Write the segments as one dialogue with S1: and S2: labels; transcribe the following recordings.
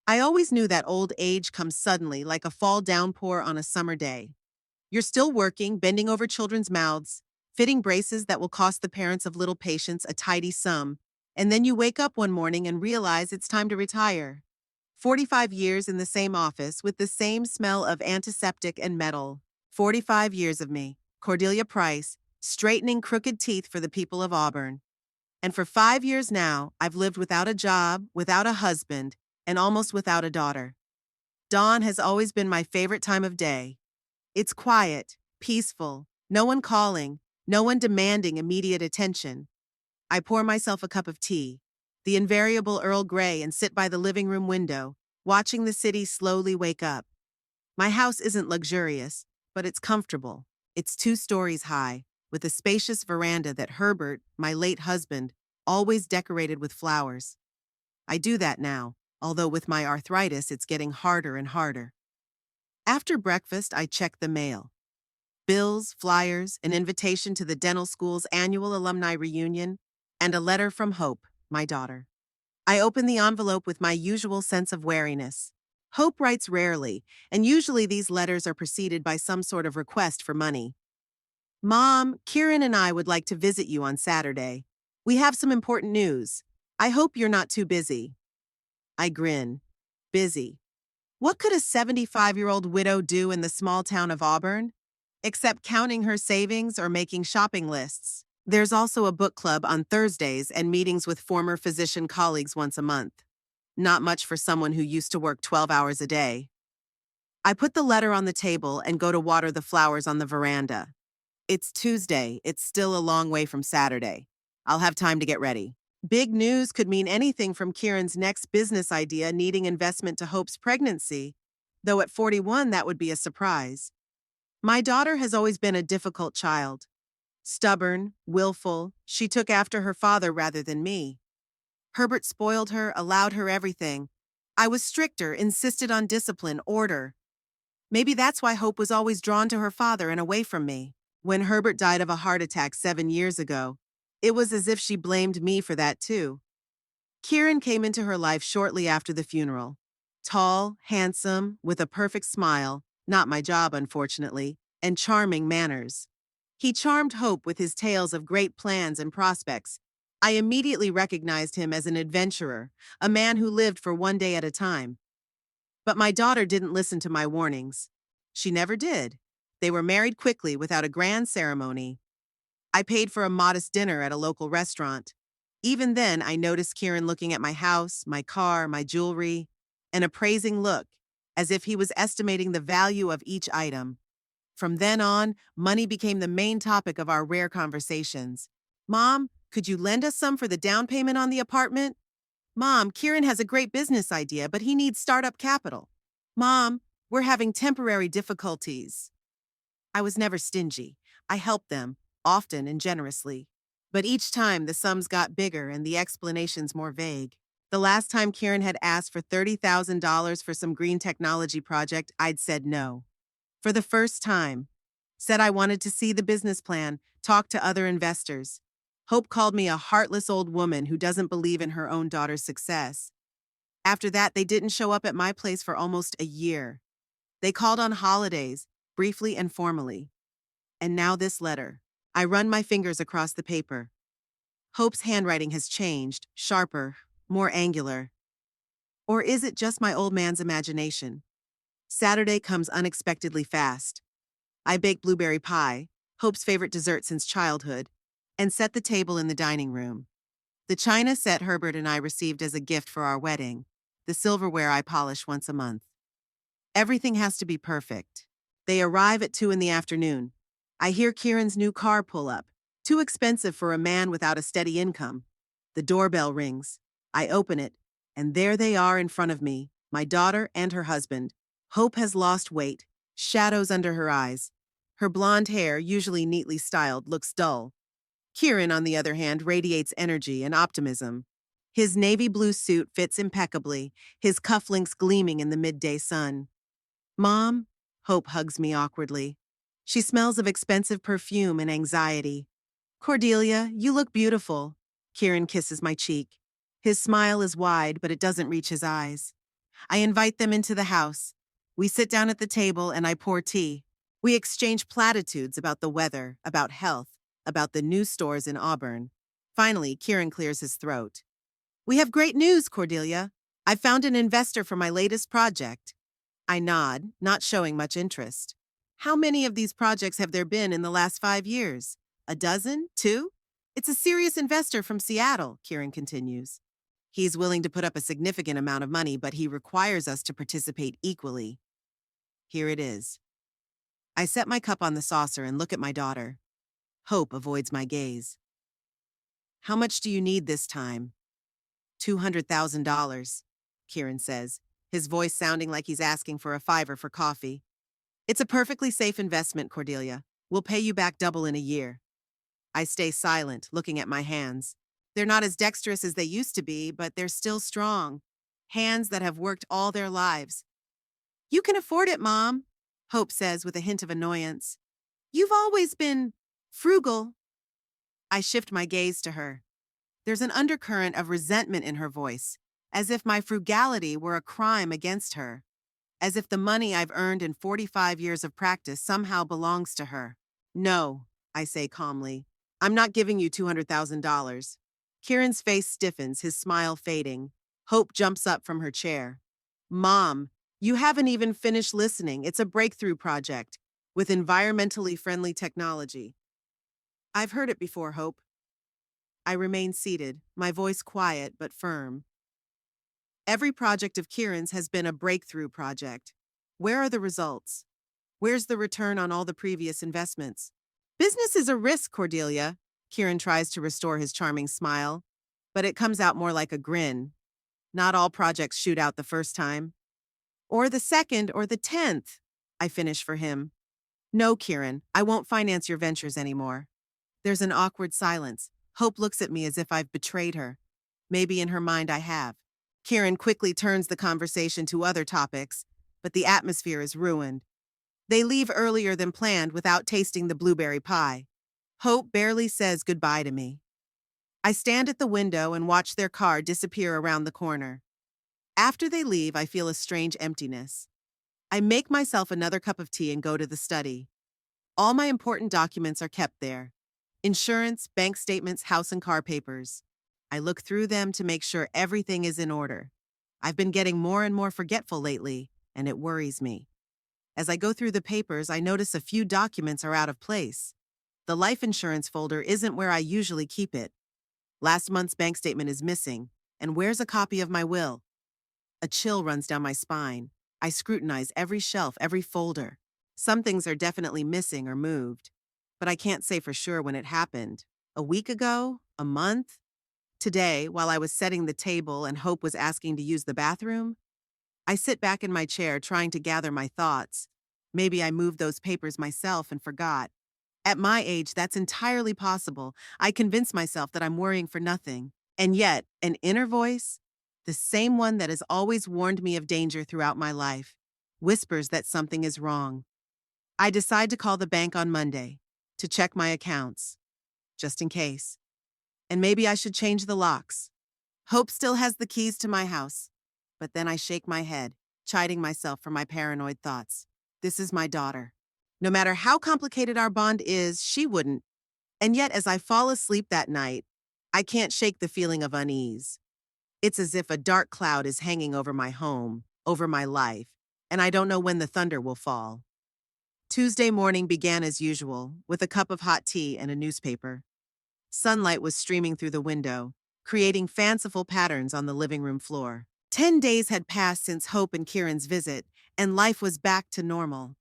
S1: I always knew that old age comes suddenly, like a fall downpour on a summer day. You're still working, bending over children's mouths, fitting braces that will cost the parents of little patients a tidy sum, and then you wake up one morning and realize it's time to retire. 45 years in the same office with the same smell of antiseptic and metal. 45 years of me, Cordelia Price, straightening crooked teeth for the people of Auburn. And for 5 years now, I've lived without a job, without a husband, and almost without a daughter. Dawn has always been my favorite time of day. It's quiet, peaceful, no one calling, no one demanding immediate attention. I pour myself a cup of tea, the invariable Earl Grey, and sit by the living room window, watching the city slowly wake up. My house isn't luxurious, but it's comfortable. It's 2 stories high, with a spacious veranda that Herbert, my late husband, always decorated with flowers. I do that now, although with my arthritis it's getting harder and harder. After breakfast, I check the mail. Bills, flyers, an invitation to the dental school's annual alumni reunion, and a letter from Hope, my daughter. I open the envelope with my usual sense of wariness. Hope writes rarely, and usually these letters are preceded by some sort of request for money. Mom, Kieran and I would like to visit you on Saturday. We have some important news. I hope you're not too busy. I grin. Busy. What could a 75-year-old widow do in the small town of Auburn? Except counting her savings or making shopping lists. There's also a book club on Thursdays and meetings with former physician colleagues once a month. Not much for someone who used to work 12 hours a day. I put the letter on the table and go to water the flowers on the veranda. It's Tuesday. It's still a long way from Saturday. I'll have time to get ready. Big news could mean anything from Kieran's next business idea needing investment to Hope's pregnancy, though at 41 that would be a surprise. My daughter has always been a difficult child. Stubborn, willful, she took after her father rather than me. Herbert spoiled her, allowed her everything. I was stricter, insisted on discipline, order. Maybe that's why Hope was always drawn to her father and away from me. When Herbert died of a heart attack 7 years ago, it was as if she blamed me for that too. Kieran came into her life shortly after the funeral. Tall, handsome, with a perfect smile, not my job unfortunately, and charming manners. He charmed Hope with his tales of great plans and prospects. I immediately recognized him as an adventurer, a man who lived for one day at a time. But my daughter didn't listen to my warnings. She never did. They were married quickly without a grand ceremony. I paid for a modest dinner at a local restaurant. Even then, I noticed Kieran looking at my house, my car, my jewelry, an appraising look, as if he was estimating the value of each item. From then on, money became the main topic of our rare conversations. Mom, could you lend us some for the down payment on the apartment? Mom, Kieran has a great business idea, but he needs startup capital. Mom, we're having temporary difficulties. I was never stingy. I helped them, often and generously. But each time the sums got bigger and the explanations more vague. The last time Kieran had asked for $30,000 for some green technology project, I'd said no. For the first time. Said I wanted to see the business plan, talk to other investors. Hope called me a heartless old woman who doesn't believe in her own daughter's success. After that, they didn't show up at my place for almost a year. They called on holidays, briefly and formally. And now this letter. I run my fingers across the paper. Hope's handwriting has changed, sharper, more angular. Or is it just my old man's imagination? Saturday comes unexpectedly fast. I bake blueberry pie, Hope's favorite dessert since childhood, and set the table in the dining room. The china set Herbert and I received as a gift for our wedding, the silverware I polish once a month. Everything has to be perfect. They arrive at 2 in the afternoon. I hear Kieran's new car pull up, too expensive for a man without a steady income. The doorbell rings. I open it, and there they are in front of me, my daughter and her husband. Hope has lost weight, shadows under her eyes. Her blonde hair, usually neatly styled, looks dull. Kieran, on the other hand, radiates energy and optimism. His navy blue suit fits impeccably, his cufflinks gleaming in the midday sun. Mom, Hope hugs me awkwardly. She smells of expensive perfume and anxiety. Cordelia, you look beautiful. Kieran kisses my cheek. His smile is wide, but it doesn't reach his eyes. I invite them into the house. We sit down at the table and I pour tea. We exchange platitudes about the weather, about health, about the new stores in Auburn. Finally, Kieran clears his throat. We have great news, Cordelia. I found an investor for my latest project. I nod, not showing much interest. How many of these projects have there been in the last 5 years? A dozen? Two? It's a serious investor from Seattle, Kieran continues. He's willing to put up a significant amount of money, but he requires us to participate equally. Here it is. I set my cup on the saucer and look at my daughter. Hope avoids my gaze. How much do you need this time? $200,000, Kieran says, his voice sounding like he's asking for a $5 for coffee. It's a perfectly safe investment, Cordelia. We'll pay you back double in a year. I stay silent, looking at my hands. They're not as dexterous as they used to be, but they're still strong. Hands that have worked all their lives. You can afford it, Mom, Hope says with a hint of annoyance. You've always been frugal. I shift my gaze to her. There's an undercurrent of resentment in her voice, as if my frugality were a crime against her, as if the money I've earned in 45 years of practice somehow belongs to her. No, I say calmly. I'm not giving you $200,000. Kieran's face stiffens, his smile fading. Hope jumps up from her chair. Mom, you haven't even finished listening. It's a breakthrough project with environmentally friendly technology. I've heard it before, Hope. I remain seated, my voice quiet but firm. Every project of Kieran's has been a breakthrough project. Where are the results? Where's the return on all the previous investments? Business is a risk, Cordelia. Kieran tries to restore his charming smile, but it comes out more like a grin. Not all projects shoot out the first time. Or the second or the 10th, I finish for him. No, Kieran, I won't finance your ventures anymore. There's an awkward silence. Hope looks at me as if I've betrayed her. Maybe in her mind I have. Kieran quickly turns the conversation to other topics, but the atmosphere is ruined. They leave earlier than planned without tasting the blueberry pie. Hope barely says goodbye to me. I stand at the window and watch their car disappear around the corner. After they leave, I feel a strange emptiness. I make myself another cup of tea and go to the study. All my important documents are kept there. Insurance, bank statements, house and car papers. I look through them to make sure everything is in order. I've been getting more and more forgetful lately, and it worries me. As I go through the papers, I notice a few documents are out of place. The life insurance folder isn't where I usually keep it. Last month's bank statement is missing, and where's a copy of my will? A chill runs down my spine. I scrutinize every shelf, every folder. Some things are definitely missing or moved, but I can't say for sure when it happened. A week ago? A month? Today, while I was setting the table and Hope was asking to use the bathroom, I sit back in my chair trying to gather my thoughts. Maybe I moved those papers myself and forgot. At my age, that's entirely possible. I convince myself that I'm worrying for nothing. And yet, an inner voice, the same one that has always warned me of danger throughout my life, whispers that something is wrong. I decide to call the bank on Monday to check my accounts, just in case. And maybe I should change the locks. Hope still has the keys to my house. But then I shake my head, chiding myself for my paranoid thoughts. This is my daughter. No matter how complicated our bond is, she wouldn't. And yet, as I fall asleep that night, I can't shake the feeling of unease. It's as if a dark cloud is hanging over my home, over my life, and I don't know when the thunder will fall. Tuesday morning began as usual, with a cup of hot tea and a newspaper. Sunlight was streaming through the window, creating fanciful patterns on the living room floor. 10 days had passed since Hope and Kieran's visit, and life was back to normal.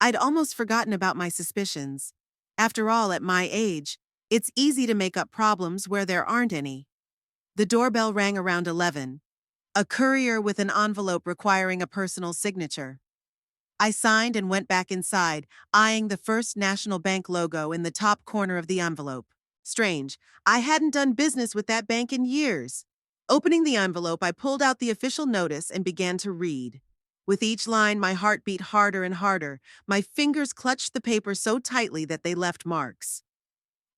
S1: I'd almost forgotten about my suspicions. After all, at my age, it's easy to make up problems where there aren't any. The doorbell rang around 11. A courier with an envelope requiring a personal signature. I signed and went back inside, eyeing the First National Bank logo in the top corner of the envelope. Strange, I hadn't done business with that bank in years. Opening the envelope, I pulled out the official notice and began to read. With each line, my heart beat harder and harder. My fingers clutched the paper so tightly that they left marks.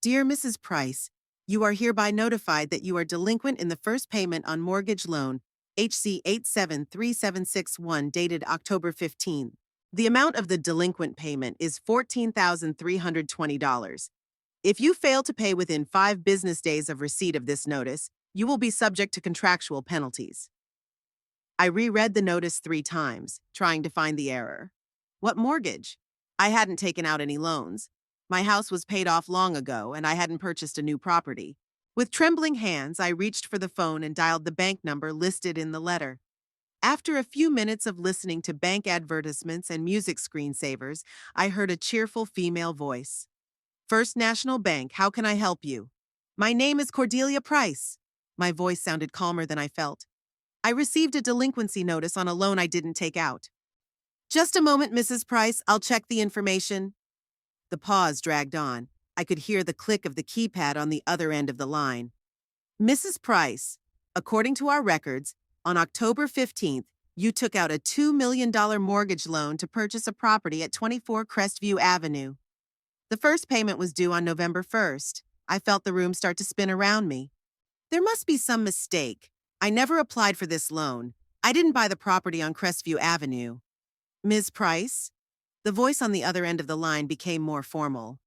S1: Dear Mrs. Price, you are hereby notified that you are delinquent in the first payment on mortgage loan HC 873761 dated October 15. The amount of the delinquent payment is $14,320. If you fail to pay within 5 business days of receipt of this notice, you will be subject to contractual penalties. I reread the notice 3 times, trying to find the error. What mortgage? I hadn't taken out any loans. My house was paid off long ago, and I hadn't purchased a new property. With trembling hands, I reached for the phone and dialed the bank number listed in the letter. After a few minutes of listening to bank advertisements and music screensavers, I heard a cheerful female voice. First National Bank, how can I help you? My name is Cordelia Price. My voice sounded calmer than I felt. I received a delinquency notice on a loan I didn't take out. Just a moment, Mrs. Price, I'll check the information. The pause dragged on. I could hear the click of the keypad on the other end of the line. Mrs. Price, according to our records, on October 15th, you took out a $2 million mortgage loan to purchase a property at 24 Crestview Avenue. The first payment was due on November 1st. I felt the room start to spin around me. There must be some mistake. I never applied for this loan. I didn't buy the property on Crestview Avenue. Ms. Price? The voice on the other end of the line became more formal.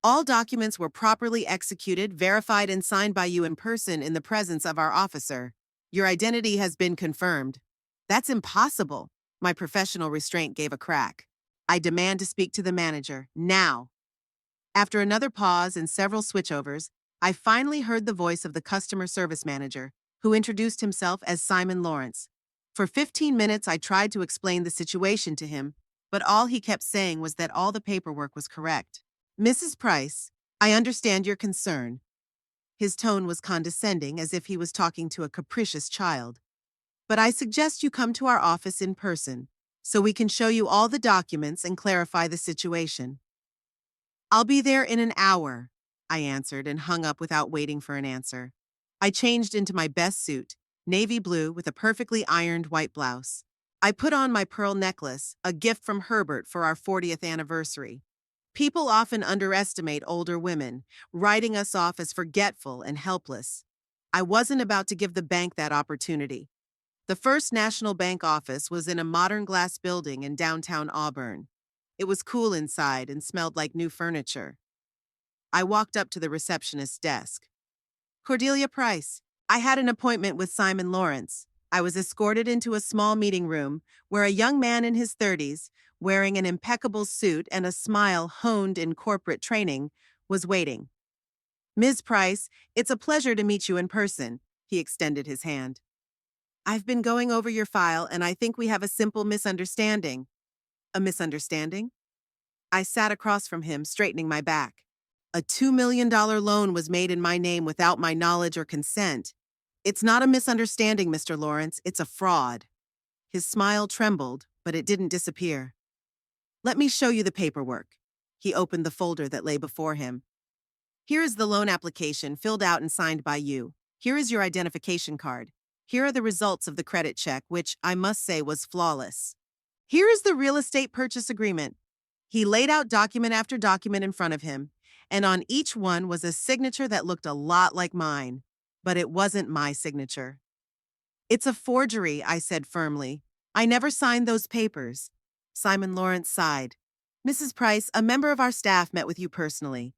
S1: All documents were properly executed, verified, and signed by you in person in the presence of our officer. Your identity has been confirmed. That's impossible. My professional restraint gave a crack. I demand to speak to the manager, now. After another pause and several switchovers, I finally heard the voice of the customer service manager, who introduced himself as Simon Lawrence. For 15 minutes, I tried to explain the situation to him, but all he kept saying was that all the paperwork was correct. Mrs. Price, I understand your concern. His tone was condescending, as if he was talking to a capricious child. But I suggest you come to our office in person, so we can show you all the documents and clarify the situation. I'll be there in an hour, I answered and hung up without waiting for an answer. I changed into my best suit, navy blue with a perfectly ironed white blouse. I put on my pearl necklace, a gift from Herbert for our 40th anniversary. People often underestimate older women, writing us off as forgetful and helpless. I wasn't about to give the bank that opportunity. The First National Bank office was in a modern glass building in downtown Auburn. It was cool inside and smelled like new furniture. I walked up to the receptionist's desk. Cordelia Price. I had an appointment with Simon Lawrence. I was escorted into a small meeting room where a young man in his 30s, wearing an impeccable suit and a smile honed in corporate training, was waiting. Ms. Price, it's a pleasure to meet you in person. He extended his hand. I've been going over your file and I think we have a simple misunderstanding. A misunderstanding? I sat across from him, straightening my back. A $2 million loan was made in my name without my knowledge or consent. It's not a misunderstanding, Mr. Lawrence. It's a fraud. His smile trembled, but it didn't disappear. Let me show you the paperwork. He opened the folder that lay before him. Here is the loan application filled out and signed by you. Here is your identification card. Here are the results of the credit check, which I must say was flawless. Here is the real estate purchase agreement. He laid out document after document in front of him, and on each one was a signature that looked a lot like mine, but it wasn't my signature. It's a forgery, I said firmly. I never signed those papers. Simon Lawrence sighed. Mrs. Price, a member of our staff met with you personally.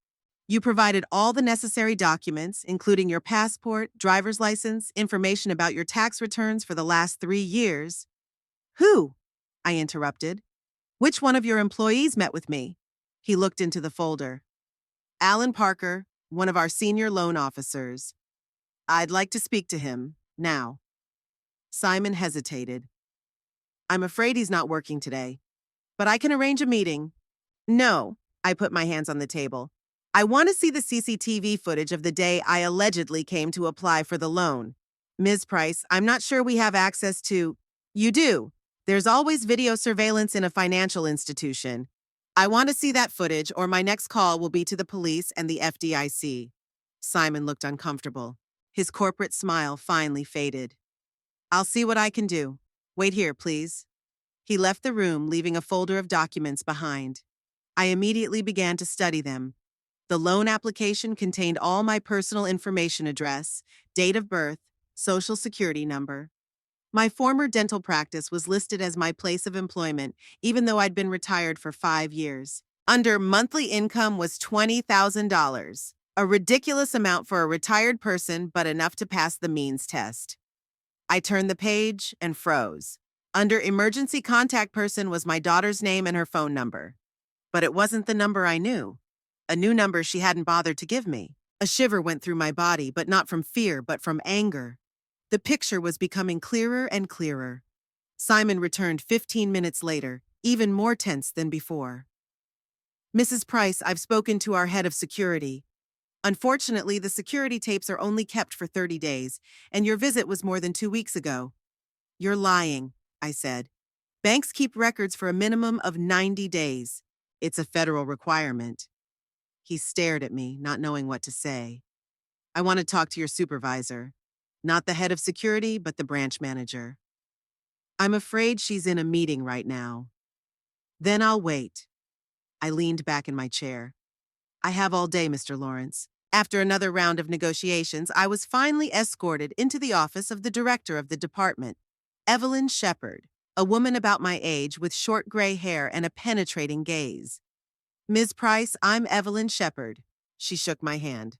S1: You provided all the necessary documents, including your passport, driver's license, information about your tax returns for the last 3 years. Who? I interrupted. Which one of your employees met with me? He looked into the folder. Alan Parker, one of our senior loan officers. I'd like to speak to him, now. Simon hesitated. I'm afraid he's not working today, but I can arrange a meeting. No, I put my hands on the table. I want to see the CCTV footage of the day I allegedly came to apply for the loan. Ms. Price, I'm not sure we have access to... You do. There's always video surveillance in a financial institution. I want to see that footage, or my next call will be to the police and the FDIC. Simon looked uncomfortable. His corporate smile finally faded. I'll see what I can do. Wait here, please. He left the room, leaving a folder of documents behind. I immediately began to study them. The loan application contained all my personal information: address, date of birth, social security number. My former dental practice was listed as my place of employment, even though I'd been retired for 5 years. Under monthly income was $20,000, a ridiculous amount for a retired person, but enough to pass the means test. I turned the page and froze. Under emergency contact person was my daughter's name and her phone number. But it wasn't the number I knew. A new number she hadn't bothered to give me. A shiver went through my body, but not from fear, but from anger. The picture was becoming clearer and clearer. Simon returned 15 minutes later, even more tense than before. Mrs. Price, I've spoken to our head of security. Unfortunately, the security tapes are only kept for 30 days, and your visit was more than 2 weeks ago. You're lying, I said. Banks keep records for a minimum of 90 days. It's a federal requirement. He stared at me, not knowing what to say. I want to talk to your supervisor. Not the head of security, but the branch manager. I'm afraid she's in a meeting right now. Then I'll wait. I leaned back in my chair. I have all day, Mr. Lawrence. After another round of negotiations, I was finally escorted into the office of the director of the department, Evelyn Shepard, a woman about my age with short gray hair and a penetrating gaze. Ms. Price, I'm Evelyn Shepard. She shook my hand.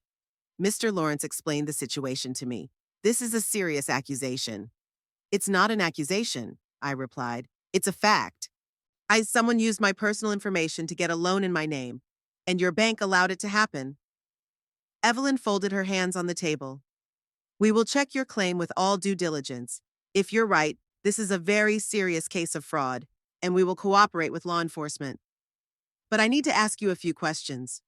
S1: Mr. Lawrence explained the situation to me. This is a serious accusation. It's not an accusation, I replied. It's a fact. Someone used my personal information to get a loan in my name, and your bank allowed it to happen. Evelyn folded her hands on the table. We will check your claim with all due diligence. If you're right, this is a very serious case of fraud, and we will cooperate with law enforcement. But I need to ask you a few questions.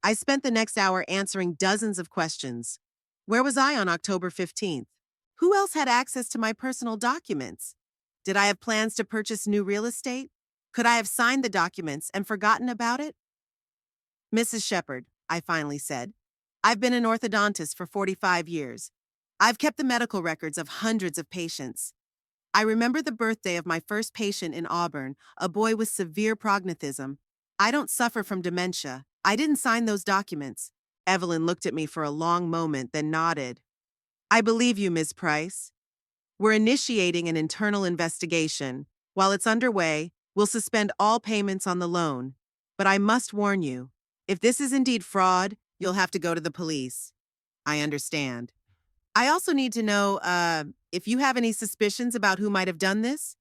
S1: I spent the next hour answering dozens of questions. Where was I on October 15th? Who else had access to my personal documents? Did I have plans to purchase new real estate? Could I have signed the documents and forgotten about it? Mrs. Shepard, I finally said, I've been an orthodontist for 45 years. I've kept the medical records of hundreds of patients. I remember the birthday of my first patient in Auburn, a boy with severe prognathism. I don't suffer from dementia. I didn't sign those documents. Evelyn looked at me for a long moment, then nodded. I believe you, Ms. Price. We're initiating an internal investigation. While it's underway, we'll suspend all payments on the loan. But I must warn you, if this is indeed fraud, you'll have to go to the police. I understand. I also need to know, if you have any suspicions about who might have done this?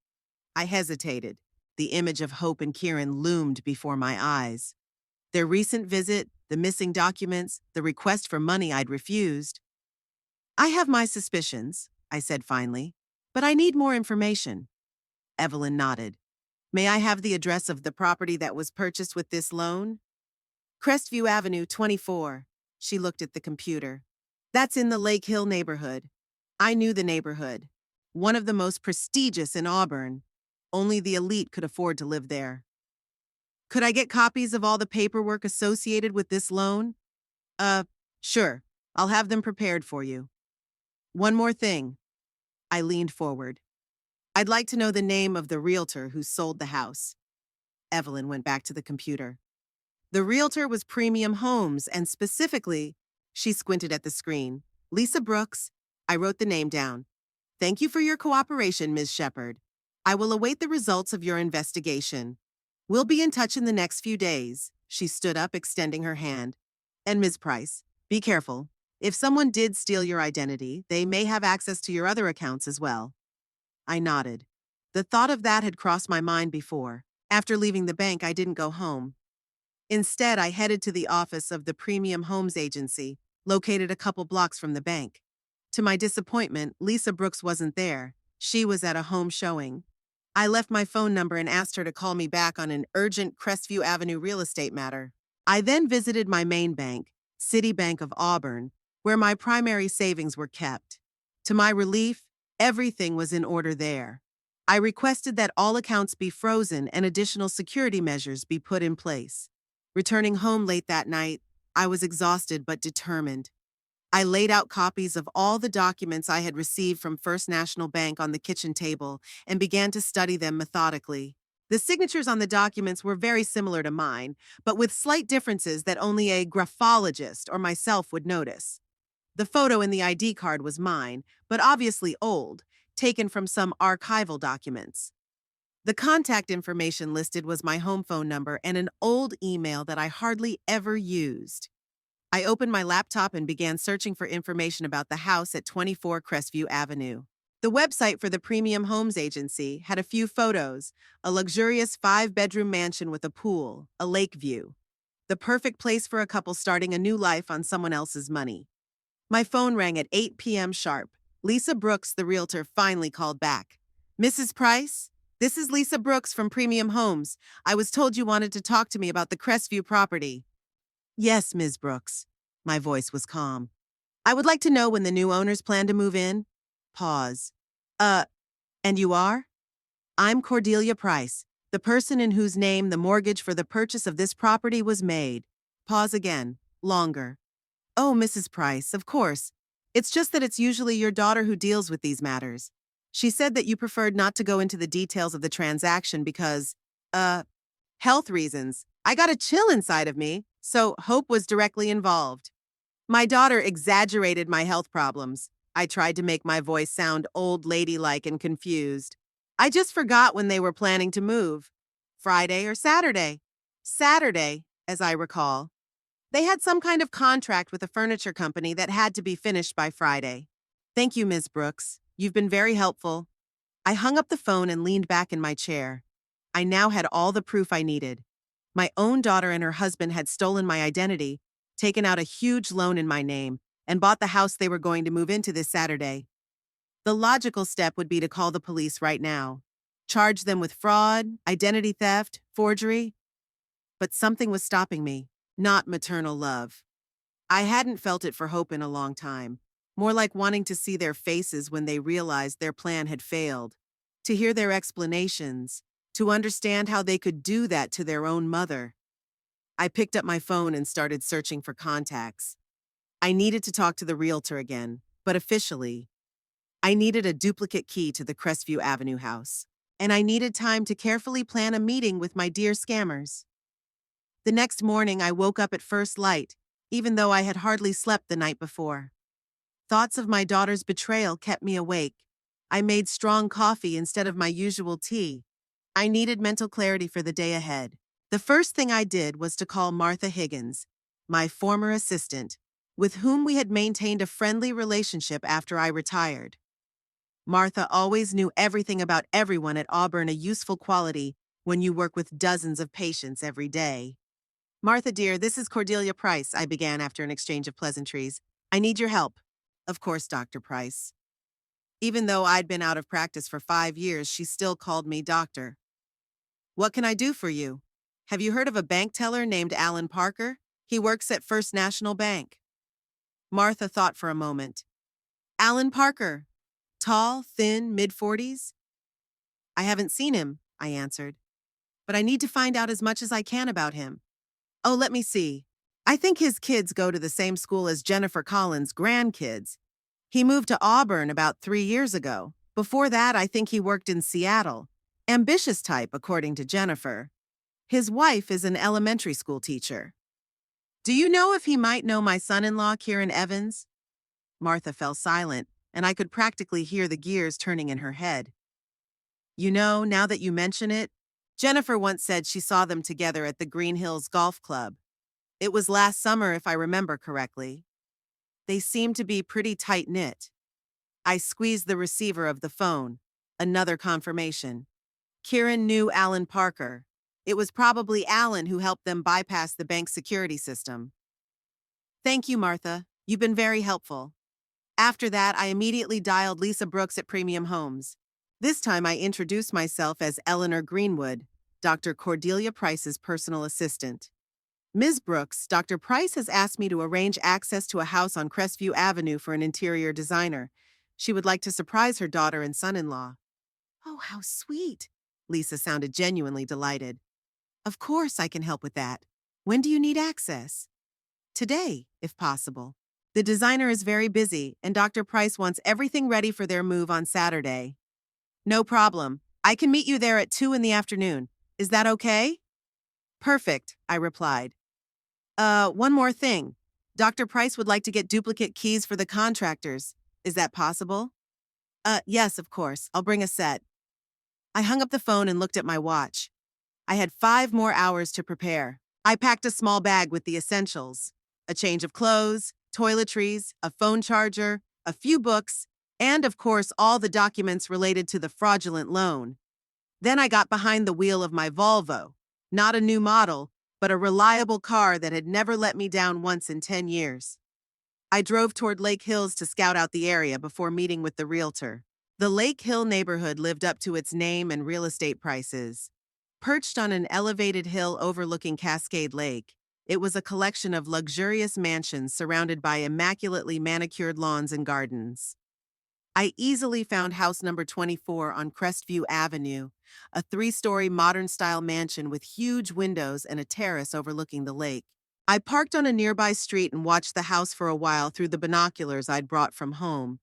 S1: I hesitated. The image of Hope and Kieran loomed before my eyes. Their recent visit, the missing documents, the request for money I'd refused. I have my suspicions, I said finally, but I need more information. Evelyn nodded. May I have the address of the property that was purchased with this loan? Crestview Avenue, 24. She looked at the computer. That's in the Lake Hill neighborhood. I knew the neighborhood. One of the most prestigious in Auburn. Only the elite could afford to live there. Could I get copies of all the paperwork associated with this loan? Sure. I'll have them prepared for you. One more thing. I leaned forward. I'd like to know the name of the realtor who sold the house. Evelyn went back to the computer. The realtor was Premium Homes, and specifically, she squinted at the screen. Lisa Brooks. I wrote the name down. Thank you for your cooperation, Ms. Shepard. I will await the results of your investigation. We'll be in touch in the next few days. She stood up, extending her hand. And Ms. Price, be careful. If someone did steal your identity, they may have access to your other accounts as well. I nodded. The thought of that had crossed my mind before. After leaving the bank, I didn't go home. Instead, I headed to the office of the Premium Homes Agency, located a couple blocks from the bank. To my disappointment, Lisa Brooks wasn't there. She was at a home showing. I left my phone number and asked her to call me back on an urgent Crestview Avenue real estate matter. I then visited my main bank, City Bank of Auburn, where my primary savings were kept. To my relief, everything was in order there. I requested that all accounts be frozen and additional security measures be put in place. Returning home late that night, I was exhausted but determined. I laid out copies of all the documents I had received from First National Bank on the kitchen table and began to study them methodically. The signatures on the documents were very similar to mine, but with slight differences that only a graphologist or myself would notice. The photo in the ID card was mine, but obviously old, taken from some archival documents. The contact information listed was my home phone number and an old email that I hardly ever used. I opened my laptop and began searching for information about the house at 24 Crestview Avenue. The website for the Premium Homes Agency had a few photos, a luxurious 5-bedroom mansion with a pool, a lake view. The perfect place for a couple starting a new life on someone else's money. My phone rang at 8 p.m. sharp. Lisa Brooks, the realtor, finally called back. Mrs. Price? This is Lisa Brooks from Premium Homes. I was told you wanted to talk to me about the Crestview property. Yes, Ms. Brooks. My voice was calm. I would like to know when the new owners plan to move in. Pause. And you are? I'm Cordelia Price, the person in whose name the mortgage for the purchase of this property was made. Pause again. Longer. Oh, Mrs. Price, of course. It's just that it's usually your daughter who deals with these matters. She said that you preferred not to go into the details of the transaction because, health reasons. I got a chill inside of me, so Hope was directly involved. My daughter exaggerated my health problems. I tried to make my voice sound old ladylike and confused. I just forgot when they were planning to move. Friday or Saturday? Saturday, as I recall. They had some kind of contract with a furniture company that had to be finished by Friday. Thank you, Ms. Brooks. You've been very helpful. I hung up the phone and leaned back in my chair. I now had all the proof I needed. My own daughter and her husband had stolen my identity, taken out a huge loan in my name, and bought the house they were going to move into this Saturday. The logical step would be to call the police right now. Charge them with fraud, identity theft, forgery. But something was stopping me, not maternal love. I hadn't felt it for Hope in a long time, more like wanting to see their faces when they realized their plan had failed, to hear their explanations, to understand how they could do that to their own mother. I picked up my phone and started searching for contacts. I needed to talk to the realtor again, but officially. I needed a duplicate key to the Crestview Avenue house, and I needed time to carefully plan a meeting with my dear scammers. The next morning, I woke up at first light, even though I had hardly slept the night before. Thoughts of my daughter's betrayal kept me awake. I made strong coffee instead of my usual tea. I needed mental clarity for the day ahead. The first thing I did was to call Martha Higgins, my former assistant, with whom we had maintained a friendly relationship after I retired. Martha always knew everything about everyone at Auburn, a useful quality when you work with dozens of patients every day. Martha, dear, this is Cordelia Price, I began after an exchange of pleasantries. I need your help. Of course, Dr. Price. Even though I'd been out of practice for 5 years, she still called me doctor. What can I do for you? Have you heard of a bank teller named Alan Parker? He works at First National Bank. Martha thought for a moment. Alan Parker. Tall, thin, mid-40s? I haven't seen him, I answered. But I need to find out as much as I can about him. Oh, let me see. I think his kids go to the same school as Jennifer Collins' grandkids. He moved to Auburn about 3 years ago. Before that, I think he worked in Seattle. Ambitious type, according to Jennifer. His wife is an elementary school teacher. Do you know if he might know my son-in-law, Kieran Evans? Martha fell silent, and I could practically hear the gears turning in her head. You know, now that you mention it, Jennifer once said she saw them together at the Green Hills Golf Club. It was last summer, if I remember correctly. They seemed to be pretty tight-knit. I squeezed the receiver of the phone. Another confirmation. Kieran knew Alan Parker. It was probably Alan who helped them bypass the bank's security system. Thank you, Martha. You've been very helpful. After that, I immediately dialed Lisa Brooks at Premium Homes. This time I introduced myself as Eleanor Greenwood, Dr. Cordelia Price's personal assistant. Ms. Brooks, Dr. Price has asked me to arrange access to a house on Crestview Avenue for an interior designer. She would like to surprise her daughter and son-in-law. Oh, how sweet. Lisa sounded genuinely delighted. Of course I can help with that. When do you need access? Today, if possible. The designer is very busy, and Dr. Price wants everything ready for their move on Saturday. No problem. I can meet you there at 2 in the afternoon. Is that okay? Perfect, I replied. One more thing. Dr. Price would like to get duplicate keys for the contractors. Is that possible? Yes, of course. I'll bring a set. I hung up the phone and looked at my watch. I had 5 more hours to prepare. I packed a small bag with the essentials: a change of clothes, toiletries, a phone charger, a few books, and of course, all the documents related to the fraudulent loan. Then I got behind the wheel of my Volvo, not a new model, but a reliable car that had never let me down once in 10 years. I drove toward Lake Hills to scout out the area before meeting with the realtor. The Lake Hill neighborhood lived up to its name and real estate prices. Perched on an elevated hill overlooking Cascade Lake, it was a collection of luxurious mansions surrounded by immaculately manicured lawns and gardens. I easily found house number 24 on Crestview Avenue, a 3-story modern-style mansion with huge windows and a terrace overlooking the lake. I parked on a nearby street and watched the house for a while through the binoculars I'd brought from home.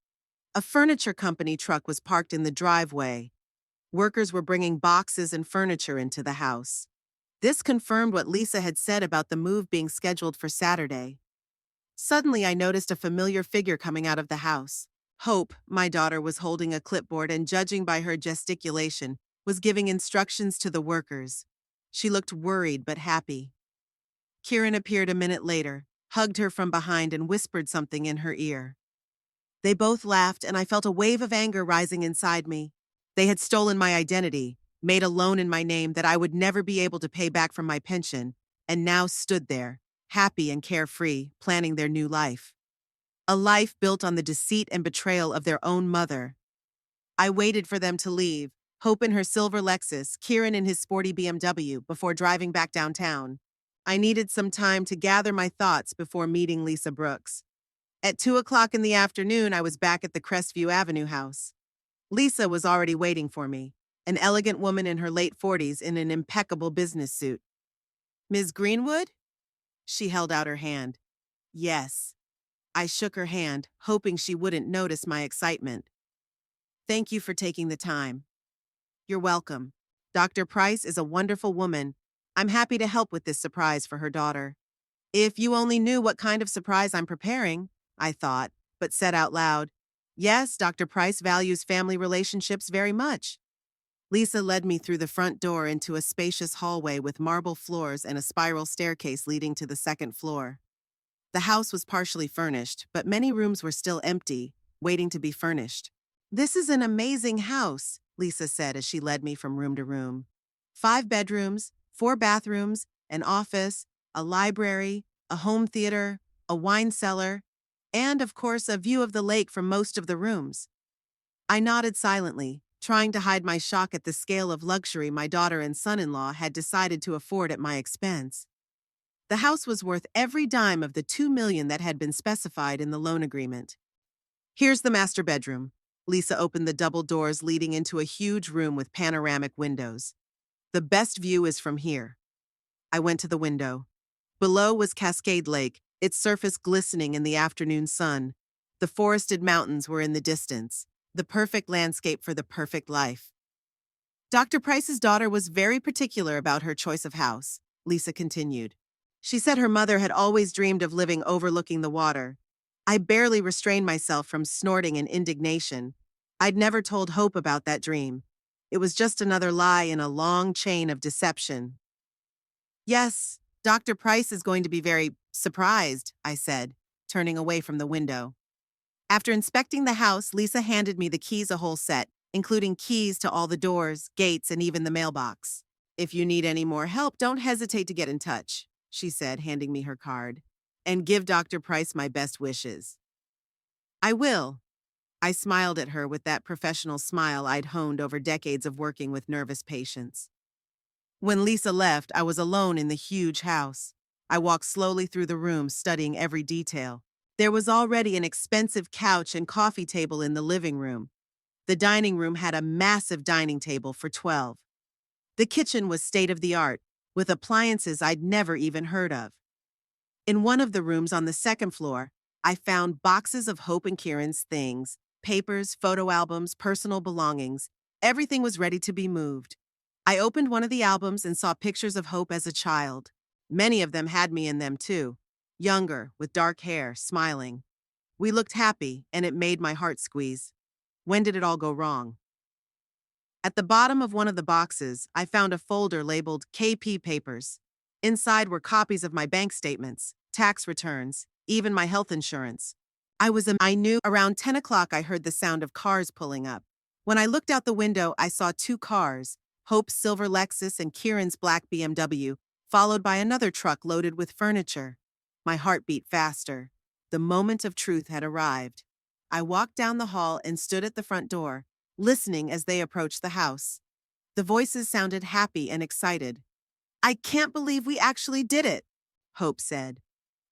S1: A furniture company truck was parked in the driveway. Workers were bringing boxes and furniture into the house. This confirmed what Lisa had said about the move being scheduled for Saturday. Suddenly, I noticed a familiar figure coming out of the house. Hope, my daughter, was holding a clipboard and, judging by her gesticulation, was giving instructions to the workers. She looked worried but happy. Kieran appeared a minute later, hugged her from behind and whispered something in her ear. They both laughed, and I felt a wave of anger rising inside me. They had stolen my identity, made a loan in my name that I would never be able to pay back from my pension, and now stood there, happy and carefree, planning their new life. A life built on the deceit and betrayal of their own mother. I waited for them to leave, Hope in her silver Lexus, Kieran in his sporty BMW, before driving back downtown. I needed some time to gather my thoughts before meeting Lisa Brooks. At 2 o'clock in the afternoon, I was back at the Crestview Avenue house. Lisa was already waiting for me, an elegant woman in her late 40s in an impeccable business suit. "Ms. Greenwood?" She held out her hand. "Yes." I shook her hand, hoping she wouldn't notice my excitement. "Thank you for taking the time." "You're welcome. Dr. Price is a wonderful woman. I'm happy to help with this surprise for her daughter." "If you only knew what kind of surprise I'm preparing," I thought, but said out loud, "Yes, Dr. Price values family relationships very much." Lisa led me through the front door into a spacious hallway with marble floors and a spiral staircase leading to the second floor. The house was partially furnished, but many rooms were still empty, waiting to be furnished. "This is an amazing house," Lisa said as she led me from room to room. 5 bedrooms, 4 bathrooms, an office, a library, a home theater, a wine cellar, and, of course, a view of the lake from most of the rooms. I nodded silently, trying to hide my shock at the scale of luxury my daughter and son-in-law had decided to afford at my expense. The house was worth every dime of the $2 million that had been specified in the loan agreement. "Here's the master bedroom." Lisa opened the double doors leading into a huge room with panoramic windows. "The best view is from here." I went to the window. Below was Cascade Lake, its surface glistening in the afternoon sun. The forested mountains were in the distance, the perfect landscape for the perfect life. "Dr. Price's daughter was very particular about her choice of house," Lisa continued. "She said her mother had always dreamed of living overlooking the water." I barely restrained myself from snorting in indignation. I'd never told Hope about that dream. It was just another lie in a long chain of deception. "Yes, Dr. Price is going to be very surprised," I said, turning away from the window. After inspecting the house, Lisa handed me the keys, a whole set, including keys to all the doors, gates, and even the mailbox. "If you need any more help, don't hesitate to get in touch," she said, handing me her card. "And give Dr. Price my best wishes." "I will." I smiled at her with that professional smile I'd honed over decades of working with nervous patients. When Lisa left, I was alone in the huge house. I walked slowly through the room, studying every detail. There was already an expensive couch and coffee table in the living room. The dining room had a massive dining table for 12. The kitchen was state-of-the-art, with appliances I'd never even heard of. In one of the rooms on the second floor, I found boxes of Hope and Kieran's things: papers, photo albums, personal belongings. Everything was ready to be moved. I opened one of the albums and saw pictures of Hope as a child. Many of them had me in them too. Younger, with dark hair, smiling. We looked happy, and it made my heart squeeze. When did it all go wrong? At the bottom of one of the boxes, I found a folder labeled KP Papers. Inside were copies of my bank statements, tax returns, even my health insurance. I knew around 10 o'clock I heard the sound of cars pulling up. When I looked out the window, I saw two cars, Hope's silver Lexus and Kieran's black BMW, followed by another truck loaded with furniture. My heart beat faster. The moment of truth had arrived. I walked down the hall and stood at the front door, listening as they approached the house. The voices sounded happy and excited. "I can't believe we actually did it," Hope said.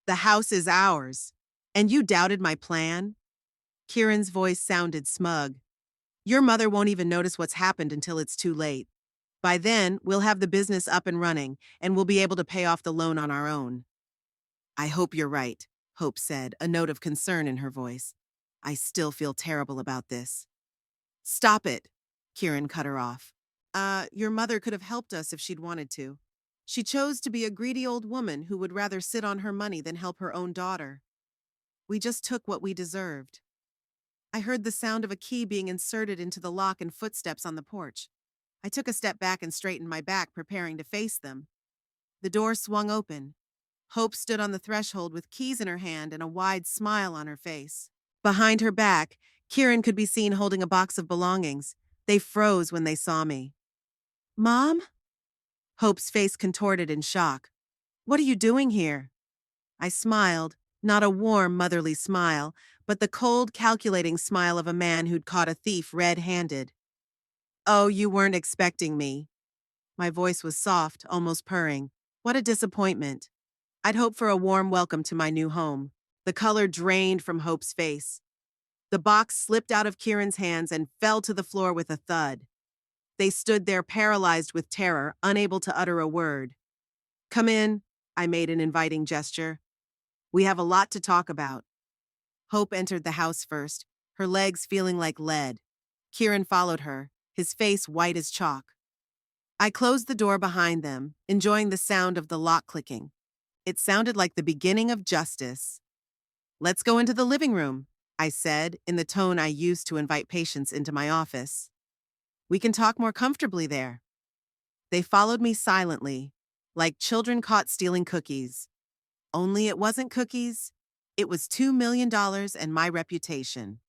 S1: "The house is ours. And you doubted my plan?" Kieran's voice sounded smug. "Your mother won't even notice what's happened until it's too late. By then, we'll have the business up and running, and we'll be able to pay off the loan on our own." "I hope you're right," Hope said, a note of concern in her voice. "I still feel terrible about this." "Stop it," Kieran cut her off. Your mother could have helped us if she'd wanted to. She chose to be a greedy old woman who would rather sit on her money than help her own daughter. We just took what we deserved." I heard the sound of a key being inserted into the lock and footsteps on the porch. I took a step back and straightened my back, preparing to face them. The door swung open. Hope stood on the threshold with keys in her hand and a wide smile on her face. Behind her back, Kieran could be seen holding a box of belongings. They froze when they saw me. "Mom?" Hope's face contorted in shock. "What are you doing here?" I smiled, not a warm, motherly smile, but the cold, calculating smile of a man who'd caught a thief red-handed. "Oh, you weren't expecting me." My voice was soft, almost purring. What a disappointment. I'd hoped for a warm welcome to my new home. The color drained from Hope's face. The box slipped out of Kieran's hands and fell to the floor with a thud. They stood there paralyzed with terror, unable to utter a word. "Come in," I made an inviting gesture. "We have a lot to talk about." Hope entered the house first, her legs feeling like lead. Kieran followed her, his face white as chalk. I closed the door behind them, enjoying the sound of the lock clicking. It sounded like the beginning of justice. "Let's go into the living room," I said, in the tone I used to invite patients into my office. "We can talk more comfortably there." They followed me silently, like children caught stealing cookies. Only it wasn't cookies. It was $2 million and my reputation.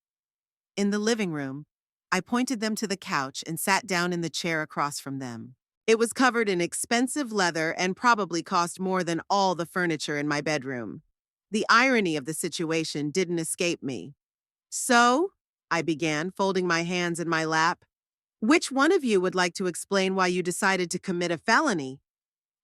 S1: In the living room, I pointed them to the couch and sat down in the chair across from them. It was covered in expensive leather and probably cost more than all the furniture in my bedroom. The irony of the situation didn't escape me. "So," I began, folding my hands in my lap, "which one of you would like to explain why you decided to commit a felony?"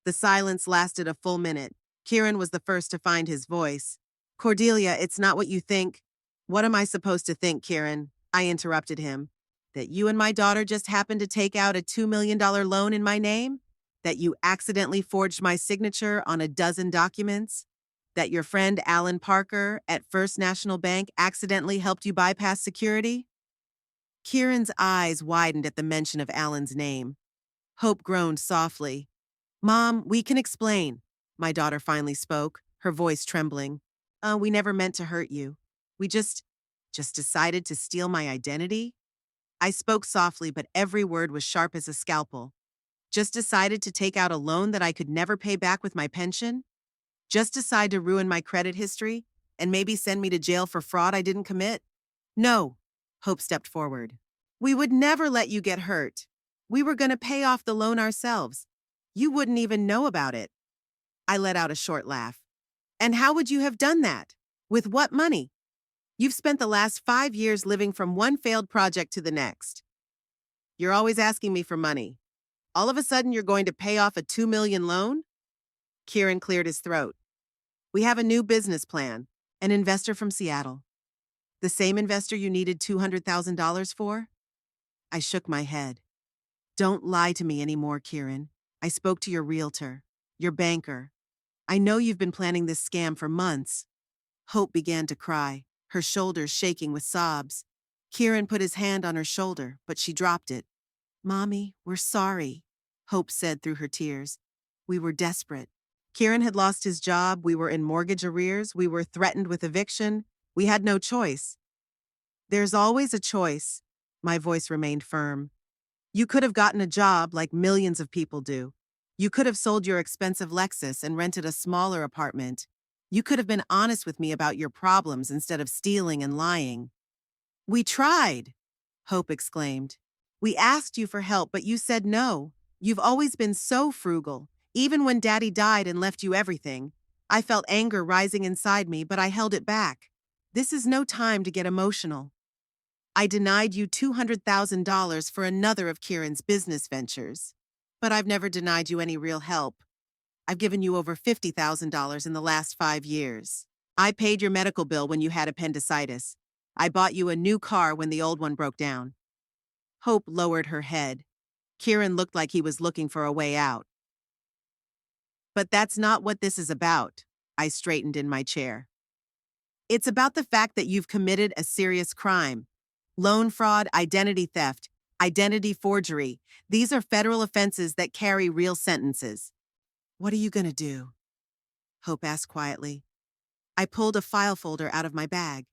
S1: The silence lasted a full minute. Kieran was the first to find his voice. "Cordelia, it's not what you think." "What am I supposed to think, Kieran?" I interrupted him. "That you and my daughter just happened to take out a $2 million loan in my name? That you accidentally forged my signature on a dozen documents? That your friend Alan Parker at First National Bank accidentally helped you bypass security?" Kieran's eyes widened at the mention of Alan's name. Hope groaned softly. "Mom, we can explain." My daughter finally spoke, her voice trembling. We never meant to hurt you. We just decided to steal my identity." I spoke softly, but every word was sharp as a scalpel. "Just decided to take out a loan that I could never pay back with my pension? Just decide to ruin my credit history and maybe send me to jail for fraud I didn't commit?" "No." Hope stepped forward. "We would never let you get hurt. We were going to pay off the loan ourselves. You wouldn't even know about it." I let out a short laugh. "And how would you have done that? With what money? You've spent the last 5 years living from one failed project to the next. You're always asking me for money. All of a sudden, you're going to pay off a $2 million loan?" Kieran cleared his throat. "We have a new business plan, an investor from Seattle." "The same investor you needed $200,000 for?" I shook my head. "Don't lie to me anymore, Kieran. I spoke to your realtor, your banker. I know you've been planning this scam for months." Hope began to cry, her shoulders shaking with sobs. Kieran put his hand on her shoulder, but she dropped it. "Mommy, we're sorry," Hope said through her tears. "We were desperate. Kieran had lost his job, we were in mortgage arrears, we were threatened with eviction. We had no choice." "There's always a choice," My voice remained firm. You could have gotten a job like millions of people do. You could have sold your expensive Lexus and rented a smaller apartment. You could have been honest with me about your problems instead of stealing and lying. We tried, Hope exclaimed. We asked you for help, but you said no. You've always been so frugal, even when Daddy died and left you everything. I felt anger rising inside me, but I held it back. This is no time to get emotional. I denied you $200,000 for another of Kieran's business ventures. But I've never denied you any real help. I've given you over $50,000 in the last 5 years. I paid your medical bill when you had appendicitis. I bought you a new car when the old one broke down. Hope lowered her head. Kieran looked like he was looking for a way out. But that's not what this is about. I straightened in my chair. It's about the fact that you've committed a serious crime. Loan fraud, identity theft, identity forgery. These are federal offenses that carry real sentences. What are you going to do? Hope asked quietly. I pulled a file folder out of my bag.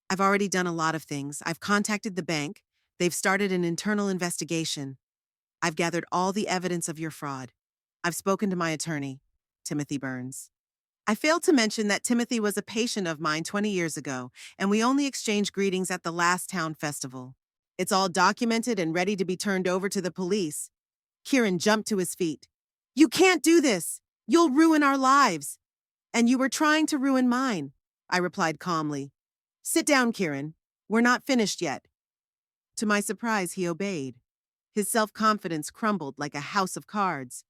S1: I've already done a lot of things. I've contacted the bank. They've started an internal investigation. I've gathered all the evidence of your fraud. I've spoken to my attorney, Timothy Burns. I failed to mention that Timothy was a patient of mine 20 years ago, and we only exchanged greetings at the last town festival. It's all documented and ready to be turned over to the police. Kieran jumped to his feet. You can't do this! You'll ruin our lives! And you were trying to ruin mine, I replied calmly. Sit down, Kieran. We're not finished yet. To my surprise, he obeyed. His self-confidence crumbled like a house of cards.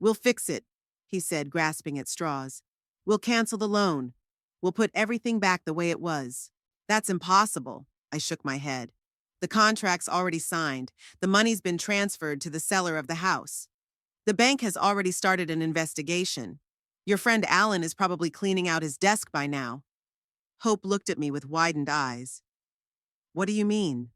S1: We'll fix it, he said, grasping at straws. We'll cancel the loan. We'll put everything back the way it was. That's impossible, I shook my head. The contract's already signed. The money's been transferred to the seller of the house. The bank has already started an investigation. Your friend Alan is probably cleaning out his desk by now. Hope looked at me with widened eyes. What do you mean?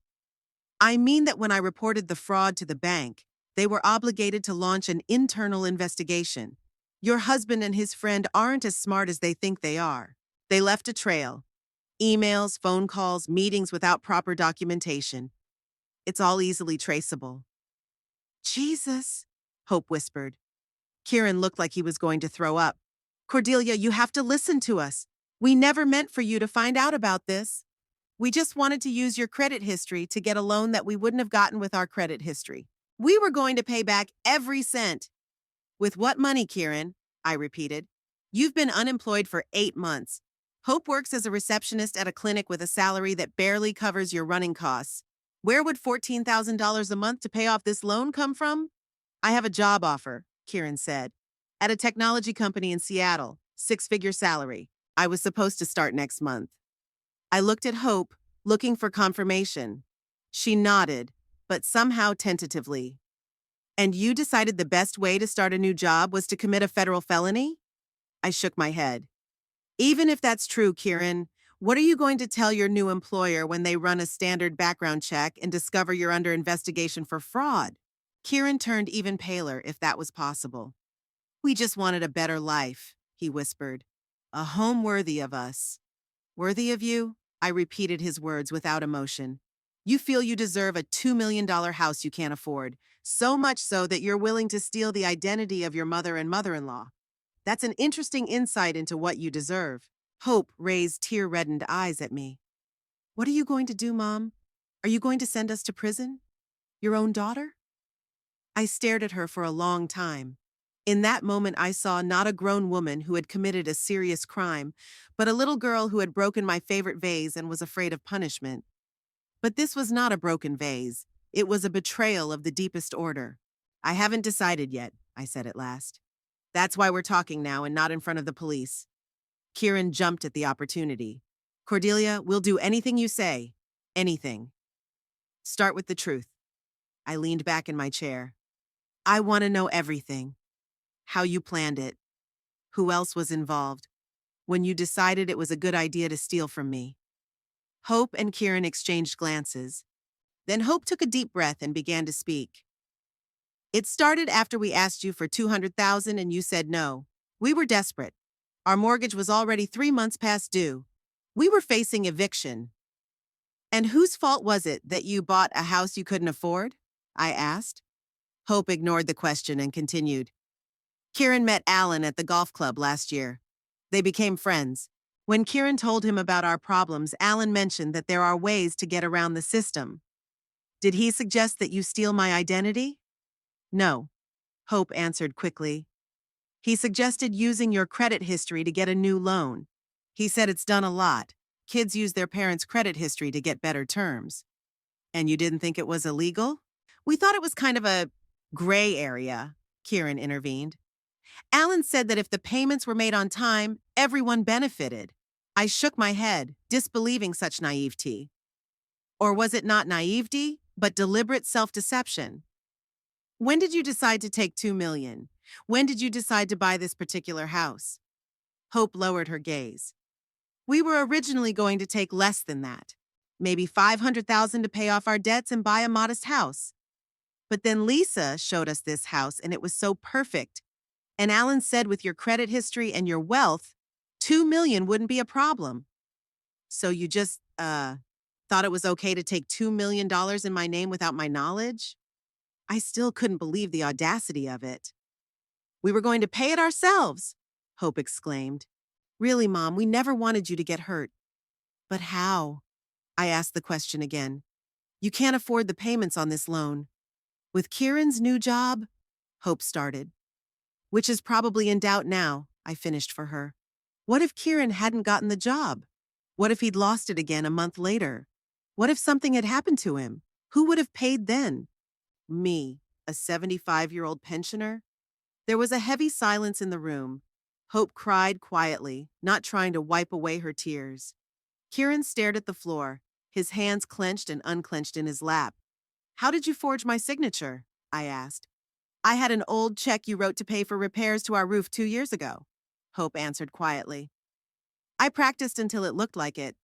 S1: I mean that when I reported the fraud to the bank, they were obligated to launch an internal investigation. Your husband and his friend aren't as smart as they think they are. They left a trail. Emails, phone calls, meetings without proper documentation. It's all easily traceable. Jesus, Hope whispered. Kieran looked like he was going to throw up. Cordelia, you have to listen to us. We never meant for you to find out about this. We just wanted to use your credit history to get a loan that we wouldn't have gotten with our credit history. We were going to pay back every cent. With what money, Kieran? I repeated. You've been unemployed for 8 months. Hope works as a receptionist at a clinic with a salary that barely covers your running costs. Where would $14,000 a month to pay off this loan come from? I have a job offer, Kieran said. At a technology company in Seattle, 6-figure salary. I was supposed to start next month. I looked at Hope, looking for confirmation. She nodded, but somehow tentatively. And you decided the best way to start a new job was to commit a federal felony? I shook my head. Even if that's true, Kieran, what are you going to tell your new employer when they run a standard background check and discover you're under investigation for fraud? Kieran turned even paler, if that was possible. We just wanted a better life, he whispered. A home worthy of us. Worthy of you? I repeated his words without emotion. You feel you deserve a $2 million house you can't afford, so much so that you're willing to steal the identity of your mother and mother-in-law. That's an interesting insight into what you deserve. Hope raised tear-reddened eyes at me. What are you going to do, Mom? Are you going to send us to prison? Your own daughter? I stared at her for a long time. In that moment, I saw not a grown woman who had committed a serious crime, but a little girl who had broken my favorite vase and was afraid of punishment. But this was not a broken vase. It was a betrayal of the deepest order. I haven't decided yet, I said at last. That's why we're talking now and not in front of the police. Kieran jumped at the opportunity. Cordelia, we'll do anything you say. Anything. Start with the truth. I leaned back in my chair. I want to know everything. How you planned it. Who else was involved. When you decided it was a good idea to steal from me. Hope and Kieran exchanged glances. Then Hope took a deep breath and began to speak. It started after we asked you for $200,000 and you said no. We were desperate. Our mortgage was already 3 months past due. We were facing eviction. And whose fault was it that you bought a house you couldn't afford? I asked. Hope ignored the question and continued. Kieran met Alan at the golf club last year. They became friends. When Kieran told him about our problems, Alan mentioned that there are ways to get around the system. Did he suggest that you steal my identity? No, Hope answered quickly. He suggested using your credit history to get a new loan. He said it's done a lot. Kids use their parents' credit history to get better terms. And you didn't think it was illegal? We thought it was kind of a gray area, Kieran intervened. Alan said that if the payments were made on time, everyone benefited. I shook my head, disbelieving such naivety. Or was it not naivety, but deliberate self-deception? When did you decide to take $2 million? When did you decide to buy this particular house? Hope lowered her gaze. We were originally going to take less than that. Maybe $500,000 to pay off our debts and buy a modest house. But then Lisa showed us this house and it was so perfect. And Alan said with your credit history and your wealth, $2 million wouldn't be a problem. So you just, thought it was okay to take $2 million in my name without my knowledge? I still couldn't believe the audacity of it. We were going to pay it ourselves, Hope exclaimed. Really, Mom, we never wanted you to get hurt. But how? I asked the question again. You can't afford the payments on this loan. With Kieran's new job, Hope started. Which is probably in doubt now, I finished for her. What if Kieran hadn't gotten the job? What if he'd lost it again a month later? What if something had happened to him? Who would have paid then? Me, a 75-year-old pensioner? There was a heavy silence in the room. Hope cried quietly, not trying to wipe away her tears. Kieran stared at the floor, his hands clenched and unclenched in his lap. How did you forge my signature? I asked. I had an old check you wrote to pay for repairs to our roof 2 years ago, Hope answered quietly. I practiced until it looked like it.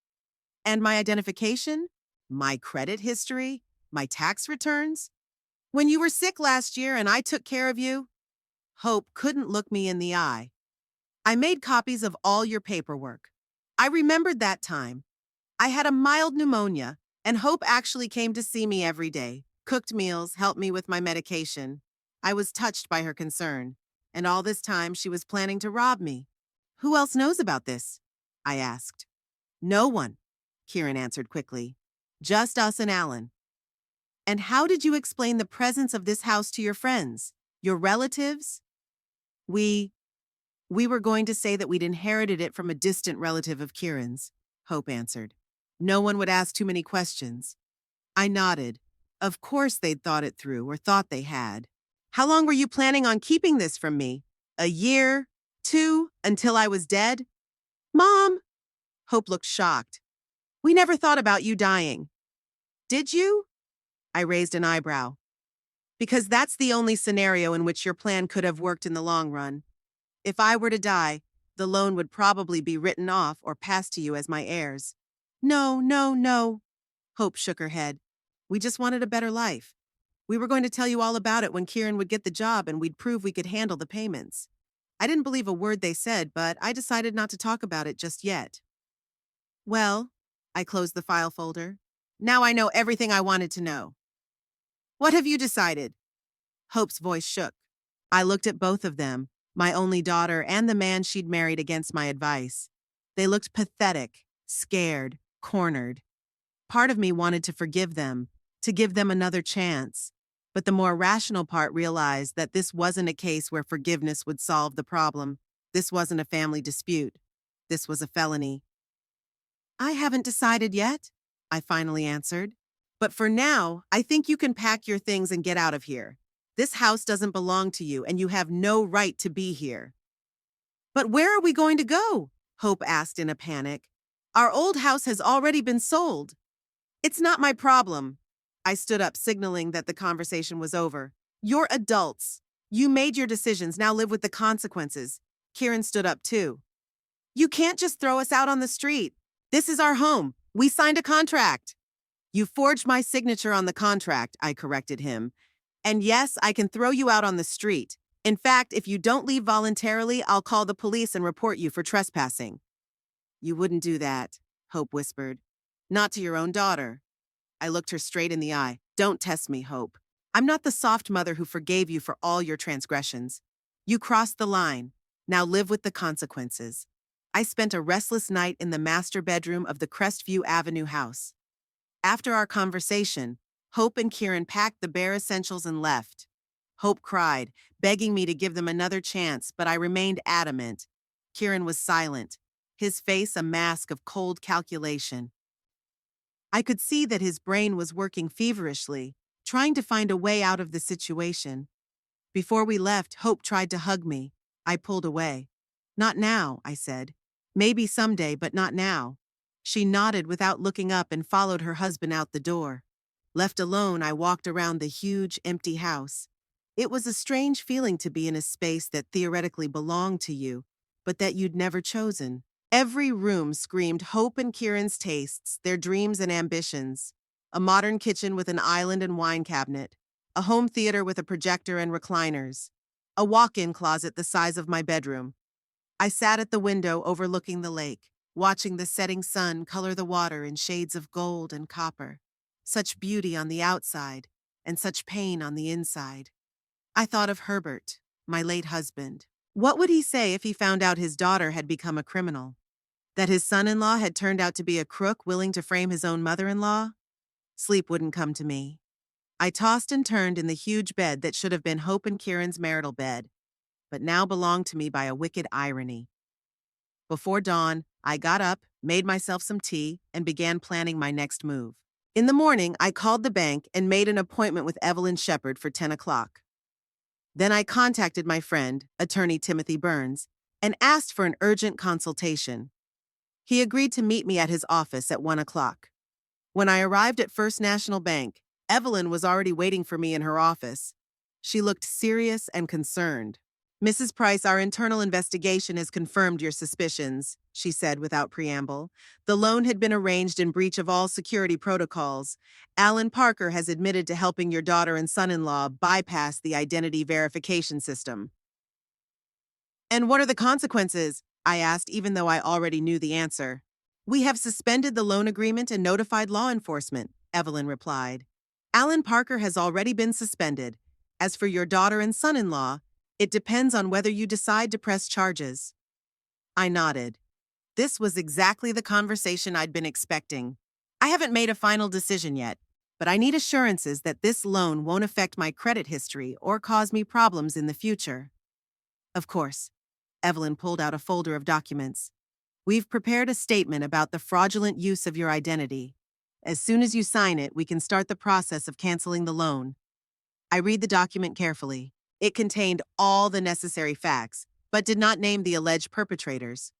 S1: And my identification? My credit history? My tax returns? When you were sick last year and I took care of you? Hope couldn't look me in the eye. I made copies of all your paperwork. I remembered that time. I had a mild pneumonia, and Hope actually came to see me every day, cooked meals, helped me with my medication. I was touched by her concern, and all this time she was planning to rob me. Who else knows about this? I asked. No one, Kieran answered quickly. Just us and Alan. And how did you explain the presence of this house to your friends, your relatives? We were going to say that we'd inherited it from a distant relative of Kieran's, Hope answered. No one would ask too many questions. I nodded. Of course they'd thought it through, or thought they had. How long were you planning on keeping this from me? A year? 2? Until I was dead? Mom! Hope looked shocked. We never thought about you dying. Did you? I raised an eyebrow. Because that's the only scenario in which your plan could have worked in the long run. If I were to die, the loan would probably be written off or passed to you as my heirs. No, no, no. Hope shook her head. We just wanted a better life. We were going to tell you all about it when Kieran would get the job and we'd prove we could handle the payments. I didn't believe a word they said, but I decided not to talk about it just yet. Well, I closed the file folder. Now I know everything I wanted to know. What have you decided? Hope's voice shook. I looked at both of them, my only daughter and the man she'd married against my advice. They looked pathetic, scared, cornered. Part of me wanted to forgive them, to give them another chance. But the more rational part realized that this wasn't a case where forgiveness would solve the problem. This wasn't a family dispute. This was a felony. I haven't decided yet, I finally answered. But for now, I think you can pack your things and get out of here. This house doesn't belong to you, and you have no right to be here. But where are we going to go? Hope asked in a panic. Our old house has already been sold. It's not my problem. I stood up, signaling that the conversation was over. You're adults. You made your decisions, now live with the consequences. Kieran stood up too. You can't just throw us out on the street. This is our home. We signed a contract. You forged my signature on the contract, I corrected him. And yes, I can throw you out on the street. In fact, if you don't leave voluntarily, I'll call the police and report you for trespassing. You wouldn't do that, Hope whispered. Not to your own daughter. I looked her straight in the eye. Don't test me, Hope. I'm not the soft mother who forgave you for all your transgressions. You crossed the line. Now live with the consequences. I spent a restless night in the master bedroom of the Crestview Avenue house. After our conversation, Hope and Kieran packed the bare essentials and left. Hope cried, begging me to give them another chance, but I remained adamant. Kieran was silent, his face a mask of cold calculation. I could see that his brain was working feverishly, trying to find a way out of the situation. Before we left, Hope tried to hug me. I pulled away. Not now, I said. Maybe someday, but not now. She nodded without looking up and followed her husband out the door. Left alone, I walked around the huge, empty house. It was a strange feeling to be in a space that theoretically belonged to you, but that you'd never chosen. Every room screamed Hope and Kieran's tastes, their dreams and ambitions. A modern kitchen with an island and wine cabinet. A home theater with a projector and recliners. A walk-in closet the size of my bedroom. I sat at the window overlooking the lake, watching the setting sun color the water in shades of gold and copper. Such beauty on the outside, and such pain on the inside. I thought of Herbert, my late husband. What would he say if he found out his daughter had become a criminal? That his son-in-law had turned out to be a crook willing to frame his own mother-in-law? Sleep wouldn't come to me. I tossed and turned in the huge bed that should have been Hope and Kieran's marital bed, but now belonged to me by a wicked irony. Before dawn, I got up, made myself some tea, and began planning my next move. In the morning, I called the bank and made an appointment with Evelyn Shepard for 10 o'clock. Then I contacted my friend, attorney Timothy Burns, and asked for an urgent consultation. He agreed to meet me at his office at 1 o'clock. When I arrived at First National Bank, Evelyn was already waiting for me in her office. She looked serious and concerned. Mrs. Price, our internal investigation has confirmed your suspicions, she said without preamble. The loan had been arranged in breach of all security protocols. Alan Parker has admitted to helping your daughter and son-in-law bypass the identity verification system. And what are the consequences? I asked, even though I already knew the answer. We have suspended the loan agreement and notified law enforcement, Evelyn replied. Alan Parker has already been suspended. As for your daughter and son-in-law, it depends on whether you decide to press charges. I nodded. This was exactly the conversation I'd been expecting. I haven't made a final decision yet, but I need assurances that this loan won't affect my credit history or cause me problems in the future. Of course. Evelyn pulled out a folder of documents. We've prepared a statement about the fraudulent use of your identity. As soon as you sign it, we can start the process of canceling the loan. I read the document carefully. It contained all the necessary facts, but did not name the alleged perpetrators.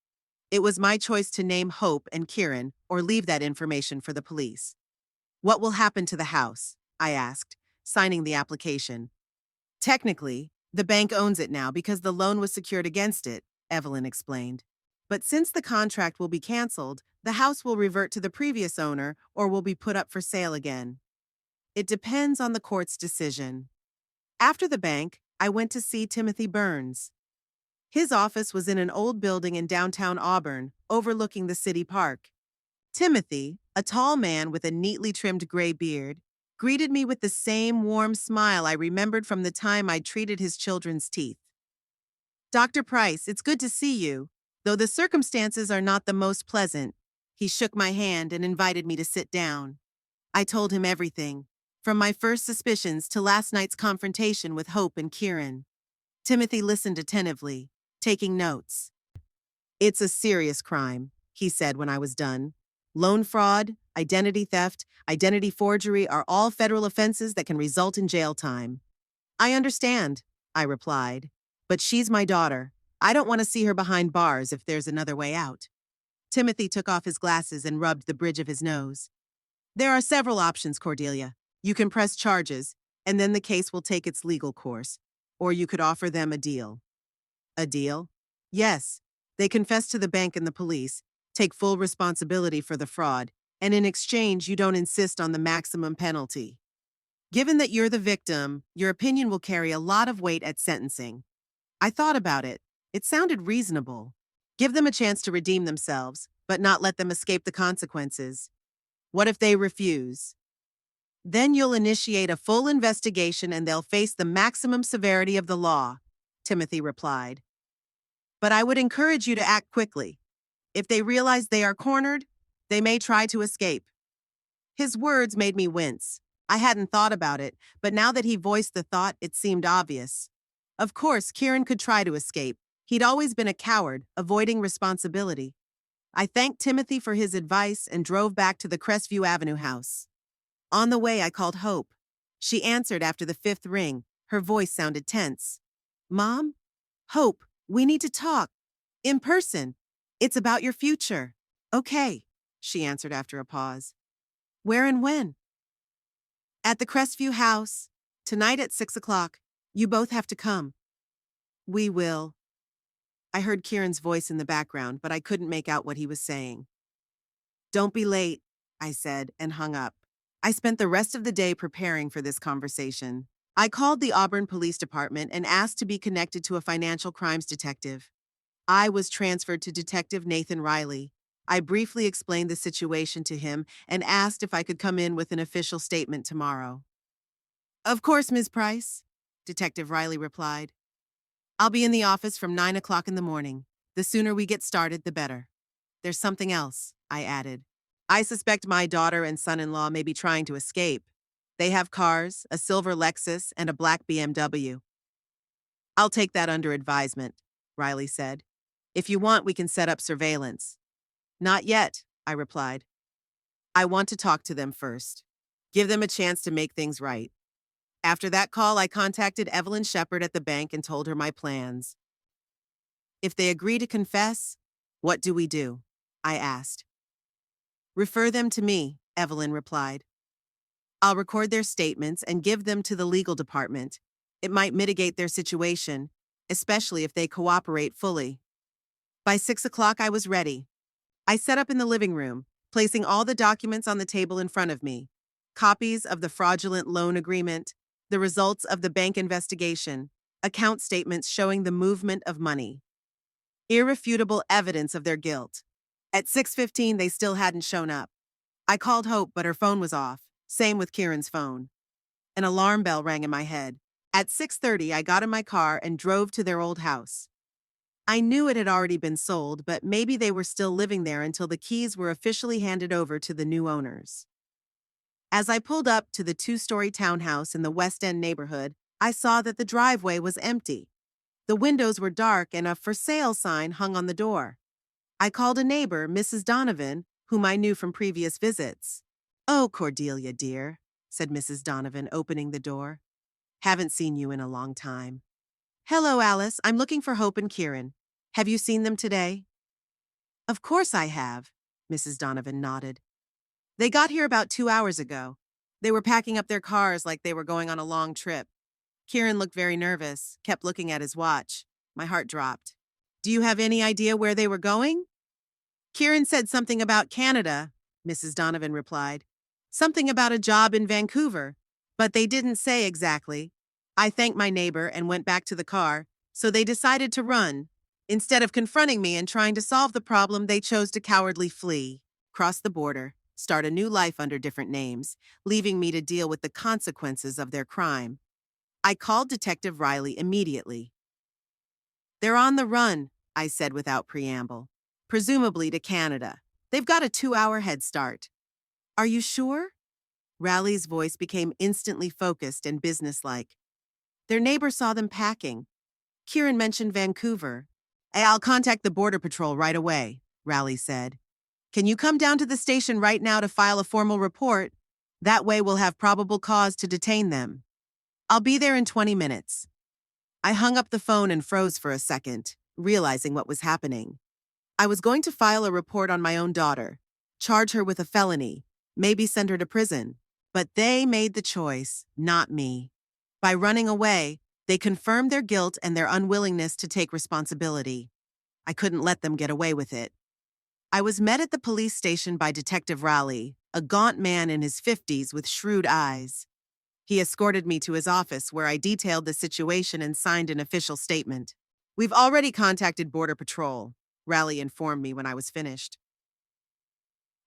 S1: It was my choice to name Hope and Kieran or leave that information for the police. What will happen to the house? I asked, signing the application. Technically, the bank owns it now because the loan was secured against it, Evelyn explained. But since the contract will be canceled, the house will revert to the previous owner or will be put up for sale again. It depends on the court's decision. After the bank, I went to see Timothy Burns. His office was in an old building in downtown Auburn, overlooking the city park. Timothy, a tall man with a neatly trimmed gray beard, greeted me with the same warm smile I remembered from the time I treated his children's teeth. Dr. Price, it's good to see you, though the circumstances are not the most pleasant. He shook my hand and invited me to sit down. I told him everything, from my first suspicions to last night's confrontation with Hope and Kieran. Timothy listened attentively, taking notes. It's a serious crime, he said when I was done. Loan fraud, identity theft, identity forgery are all federal offenses that can result in jail time. I understand, I replied. But she's my daughter. I don't want to see her behind bars if there's another way out. Timothy took off his glasses and rubbed the bridge of his nose. There are several options, Cordelia. You can press charges, and then the case will take its legal course. Or you could offer them a deal. A deal? Yes. They confess to the bank and the police, take full responsibility for the fraud, and in exchange you don't insist on the maximum penalty. Given that you're the victim, your opinion will carry a lot of weight at sentencing. I thought about it. It sounded reasonable. Give them a chance to redeem themselves, but not let them escape the consequences. What if they refuse? Then you'll initiate a full investigation and they'll face the maximum severity of the law, Timothy replied. But I would encourage you to act quickly. If they realize they are cornered, they may try to escape. His words made me wince. I hadn't thought about it, but now that he voiced the thought, it seemed obvious. Of course, Kieran could try to escape. He'd always been a coward, avoiding responsibility. I thanked Timothy for his advice and drove back to the Crestview Avenue house. On the way, I called Hope. She answered after the fifth ring. Her voice sounded tense. Mom? Hope, we need to talk. In person. It's about your future. Okay, she answered after a pause. Where and when? At the Crestview house. Tonight at 6 o'clock. You both have to come. We will. I heard Kieran's voice in the background, but I couldn't make out what he was saying. Don't be late, I said, and hung up. I spent the rest of the day preparing for this conversation. I called the Auburn Police Department and asked to be connected to a financial crimes detective. I was transferred to Detective Nathan Riley. I briefly explained the situation to him and asked if I could come in with an official statement tomorrow. Of course, Ms. Price, Detective Riley replied. I'll be in the office from 9 o'clock in the morning. The sooner we get started, the better. There's something else, I added. I suspect my daughter and son-in-law may be trying to escape. They have cars, a silver Lexus, and a black BMW. I'll take that under advisement, Riley said. If you want, we can set up surveillance. Not yet, I replied. I want to talk to them first. Give them a chance to make things right. After that call, I contacted Evelyn Shepard at the bank and told her my plans. If they agree to confess, what do we do? I asked. Refer them to me, Evelyn replied. I'll record their statements and give them to the legal department. It might mitigate their situation, especially if they cooperate fully. By 6 o'clock, I was ready. I set up in the living room, placing all the documents on the table in front of me. Copies of the fraudulent loan agreement, the results of the bank investigation, account statements showing the movement of money. Irrefutable evidence of their guilt. At 6:15, they still hadn't shown up. I called Hope, but her phone was off. Same with Kieran's phone. An alarm bell rang in my head. At 6:30, I got in my car and drove to their old house. I knew it had already been sold, but maybe they were still living there until the keys were officially handed over to the new owners. As I pulled up to the 2-story townhouse in the West End neighborhood, I saw that the driveway was empty. The windows were dark and a for sale sign hung on the door. I called a neighbor, Mrs. Donovan, whom I knew from previous visits. Oh, Cordelia, dear, said Mrs. Donovan, opening the door. Haven't seen you in a long time. Hello, Alice. I'm looking for Hope and Kieran. Have you seen them today? Of course I have, Mrs. Donovan nodded. They got here about 2 hours ago. They were packing up their cars like they were going on a long trip. Kieran looked very nervous, kept looking at his watch. My heart dropped. Do you have any idea where they were going? Kieran said something about Canada, Mrs. Donovan replied. Something about a job in Vancouver, but they didn't say exactly. I thanked my neighbor and went back to the car, so they decided to run. Instead of confronting me and trying to solve the problem, they chose to cowardly flee, cross the border, start a new life under different names, leaving me to deal with the consequences of their crime. I called Detective Riley immediately. They're on the run, I said without preamble. Presumably to Canada. They've got a 2-hour head start. Are you sure? Riley's voice became instantly focused and businesslike. Their neighbor saw them packing. Kieran mentioned Vancouver. I'll contact the Border Patrol right away, Riley said. Can you come down to the station right now to file a formal report? That way we'll have probable cause to detain them. I'll be there in 20 minutes. I hung up the phone and froze for a second, realizing what was happening. I was going to file a report on my own daughter, charge her with a felony, maybe send her to prison. But they made the choice, not me. By running away, they confirmed their guilt and their unwillingness to take responsibility. I couldn't let them get away with it. I was met at the police station by Detective Riley, a gaunt man in his 50s with shrewd eyes. He escorted me to his office where I detailed the situation and signed an official statement. We've already contacted Border Patrol, Riley informed me when I was finished.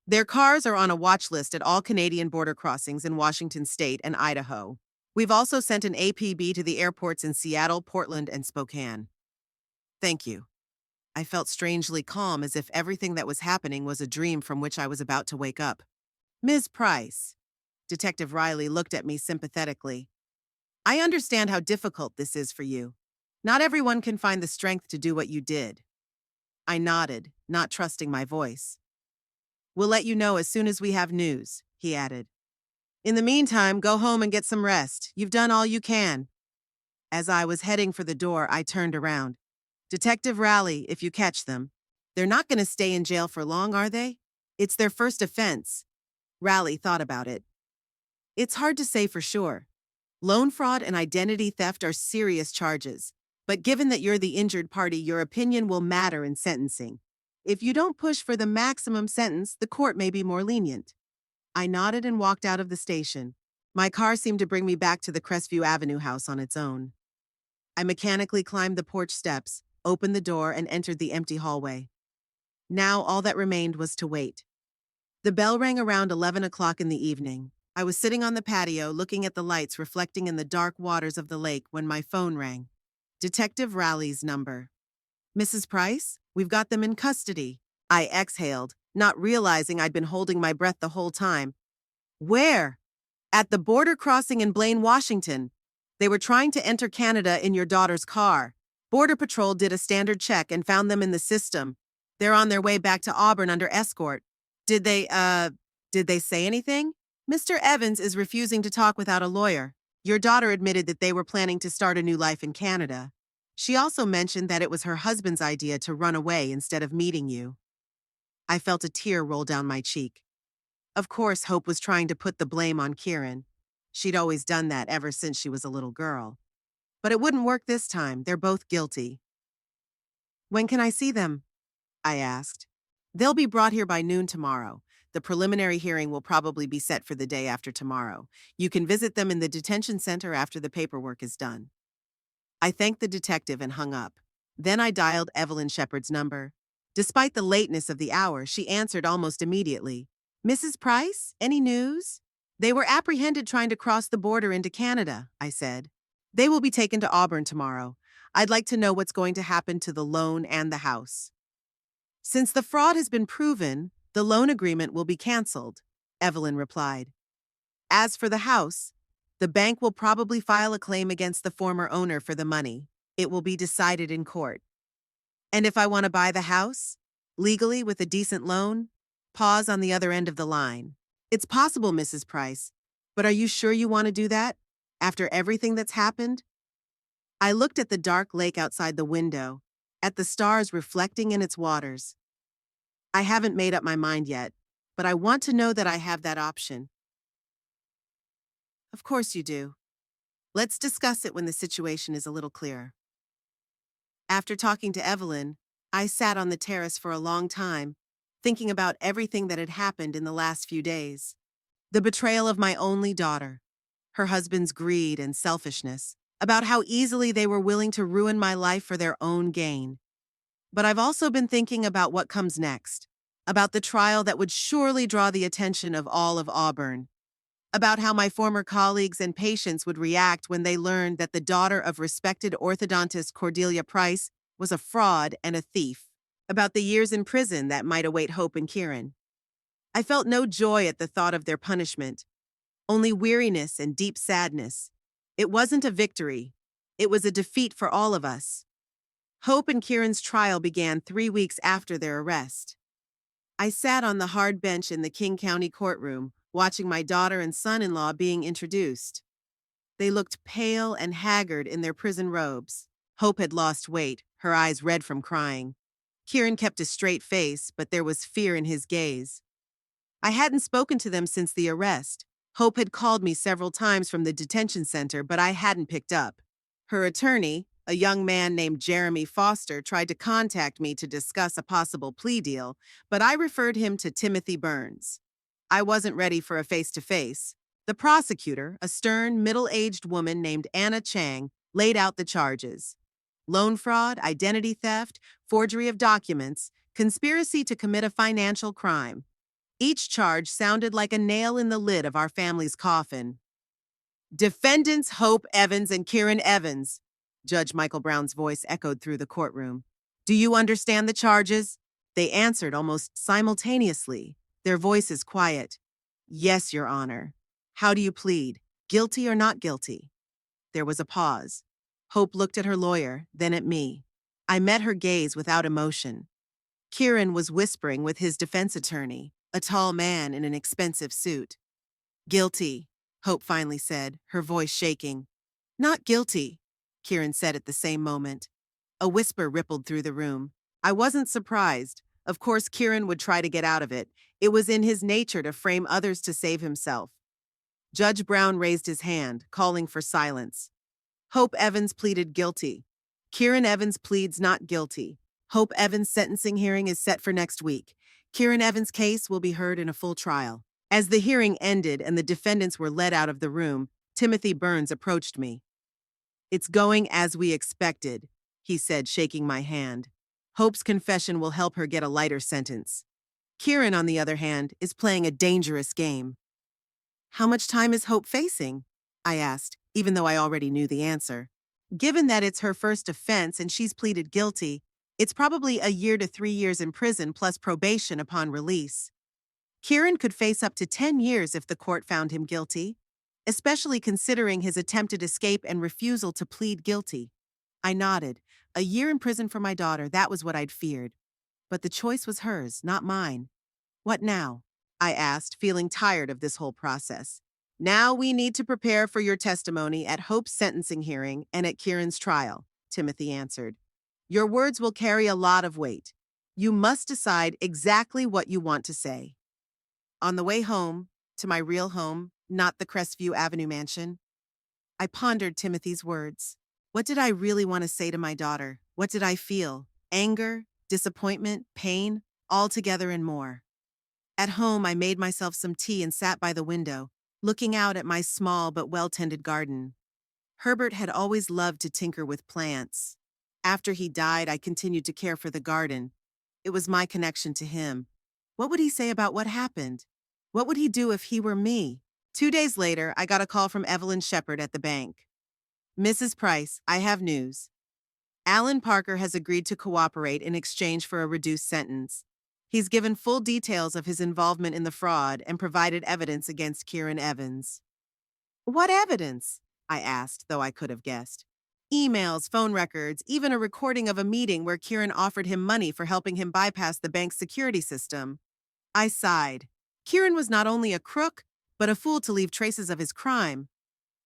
S1: Their cars are on a watch list at all Canadian border crossings in Washington state and Idaho. We've also sent an APB to the airports in Seattle, Portland, and Spokane. Thank you. I felt strangely calm, as if everything that was happening was a dream from which I was about to wake up. Ms. Price. Detective Riley looked at me sympathetically. I understand how difficult this is for you. Not everyone can find the strength to do what you did. I nodded, not trusting my voice. We'll let you know as soon as we have news, he added. In the meantime, go home and get some rest. You've done all you can. As I was heading for the door, I turned around. Detective Riley, if you catch them. They're not going to stay in jail for long, are they? It's their first offense. Riley thought about it. It's hard to say for sure. Loan fraud and identity theft are serious charges. But given that you're the injured party, your opinion will matter in sentencing. If you don't push for the maximum sentence, the court may be more lenient. I nodded and walked out of the station. My car seemed to bring me back to the Crestview Avenue house on its own. I mechanically climbed the porch steps, opened the door, and entered the empty hallway. Now all that remained was to wait. The bell rang around 11 o'clock in the evening. I was sitting on the patio looking at the lights reflecting in the dark waters of the lake when my phone rang. Detective Riley's number. Mrs. Price, we've got them in custody. I exhaled, not realizing I'd been holding my breath the whole time. Where? At the border crossing in Blaine, Washington. They were trying to enter Canada in your daughter's car. Border Patrol did a standard check and found them in the system. They're on their way back to Auburn under escort. Did they say anything? Mr. Evans is refusing to talk without a lawyer. Your daughter admitted that they were planning to start a new life in Canada. She also mentioned that it was her husband's idea to run away instead of meeting you. I felt a tear roll down my cheek. Of course, Hope was trying to put the blame on Kieran. She'd always done that ever since she was a little girl. But it wouldn't work this time. They're both guilty. When can I see them? I asked. They'll be brought here by noon tomorrow. The preliminary hearing will probably be set for the day after tomorrow. You can visit them in the detention center after the paperwork is done. I thanked the detective and hung up. Then I dialed Evelyn Shepard's number. Despite the lateness of the hour, she answered almost immediately. Mrs. Price, any news? They were apprehended trying to cross the border into Canada, I said. They will be taken to Auburn tomorrow. I'd like to know what's going to happen to the loan and the house. Since the fraud has been proven, the loan agreement will be canceled, Evelyn replied. As for the house, the bank will probably file a claim against the former owner for the money. It will be decided in court. And if I want to buy the house, legally with a decent loan, pause on the other end of the line. It's possible, Mrs. Price, but are you sure you want to do that? After everything that's happened? I looked at the dark lake outside the window, at the stars reflecting in its waters. I haven't made up my mind yet, but I want to know that I have that option. Of course you do. Let's discuss it when the situation is a little clearer. After talking to Evelyn, I sat on the terrace for a long time, thinking about everything that had happened in the last few days. The betrayal of my only daughter, her husband's greed and selfishness, about how easily they were willing to ruin my life for their own gain. But I've also been thinking about what comes next, about the trial that would surely draw the attention of all of Auburn, about how my former colleagues and patients would react when they learned that the daughter of respected orthodontist Cordelia Price was a fraud and a thief, about the years in prison that might await Hope and Kieran. I felt no joy at the thought of their punishment, only weariness and deep sadness. It wasn't a victory. It was a defeat for all of us. Hope and Kieran's trial began 3 weeks after their arrest. I sat on the hard bench in the King County courtroom, watching my daughter and son-in-law being introduced. They looked pale and haggard in their prison robes. Hope had lost weight, her eyes red from crying. Kieran kept a straight face, but there was fear in his gaze. I hadn't spoken to them since the arrest. Hope had called me several times from the detention center, but I hadn't picked up. Her attorney, a young man named Jeremy Foster, tried to contact me to discuss a possible plea deal, but I referred him to Timothy Burns. I wasn't ready for a face-to-face. The prosecutor, a stern, middle-aged woman named Anna Chang, laid out the charges: loan fraud, identity theft, forgery of documents, conspiracy to commit a financial crime. Each charge sounded like a nail in the lid of our family's coffin. Defendants Hope Evans and Kieran Evans. Judge Michael Brown's voice echoed through the courtroom. Do you understand the charges? They answered almost simultaneously, their voices quiet. Yes, Your Honor. How do you plead? Guilty or not guilty? There was a pause. Hope looked at her lawyer, then at me. I met her gaze without emotion. Kieran was whispering with his defense attorney, a tall man in an expensive suit. Guilty, Hope finally said, her voice shaking. Not guilty, Kieran said at the same moment. A whisper rippled through the room. I wasn't surprised. Of course, Kieran would try to get out of it. It was in his nature to frame others to save himself. Judge Brown raised his hand, calling for silence. Hope Evans pleaded guilty. Kieran Evans pleads not guilty. Hope Evans' sentencing hearing is set for next week. Kieran Evans' case will be heard in a full trial. As the hearing ended and the defendants were led out of the room, Timothy Burns approached me. It's going as we expected, he said, shaking my hand. Hope's confession will help her get a lighter sentence. Kieran, on the other hand, is playing a dangerous game. How much time is Hope facing? I asked, even though I already knew the answer. Given that it's her first offense and she's pleaded guilty, it's probably a year to 3 years in prison plus probation upon release. Kieran could face up to 10 years if the court found him guilty, especially considering his attempted escape and refusal to plead guilty. I nodded. A year in prison for my daughter, that was what I'd feared. But the choice was hers, not mine. What now? I asked, feeling tired of this whole process. Now we need to prepare for your testimony at Hope's sentencing hearing and at Kieran's trial, Timothy answered. Your words will carry a lot of weight. You must decide exactly what you want to say. On the way home, to my real home, not the Crestview Avenue mansion, I pondered Timothy's words. What did I really want to say to my daughter? What did I feel? Anger, disappointment, pain, all together and more. At home, I made myself some tea and sat by the window, looking out at my small but well-tended garden. Herbert had always loved to tinker with plants. After he died, I continued to care for the garden. It was my connection to him. What would he say about what happened? What would he do if he were me? 2 days later, I got a call from Evelyn Shepard at the bank. Mrs. Price, I have news. Alan Parker has agreed to cooperate in exchange for a reduced sentence. He's given full details of his involvement in the fraud and provided evidence against Kieran Evans. What evidence? I asked, though I could have guessed. Emails, phone records, even a recording of a meeting where Kieran offered him money for helping him bypass the bank's security system. I sighed. Kieran was not only a crook, but a fool to leave traces of his crime.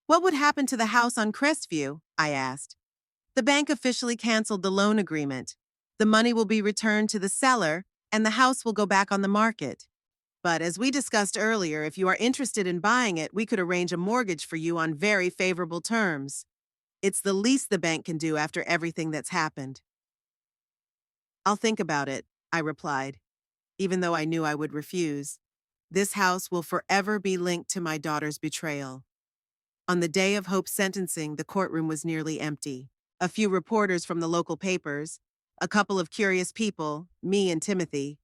S1: What would happen to the house on Crestview? I asked. The bank officially canceled the loan agreement. The money will be returned to the seller, and the house will go back on the market. But as we discussed earlier, if you are interested in buying it, we could arrange a mortgage for you on very favorable terms. It's the least the bank can do after everything that's happened. I'll think about it, I replied, even though I knew I would refuse. This house will forever be linked to my daughter's betrayal. On the day of Hope's sentencing, the courtroom was nearly empty. A few reporters from the local papers, a couple of curious people, me and Timothy.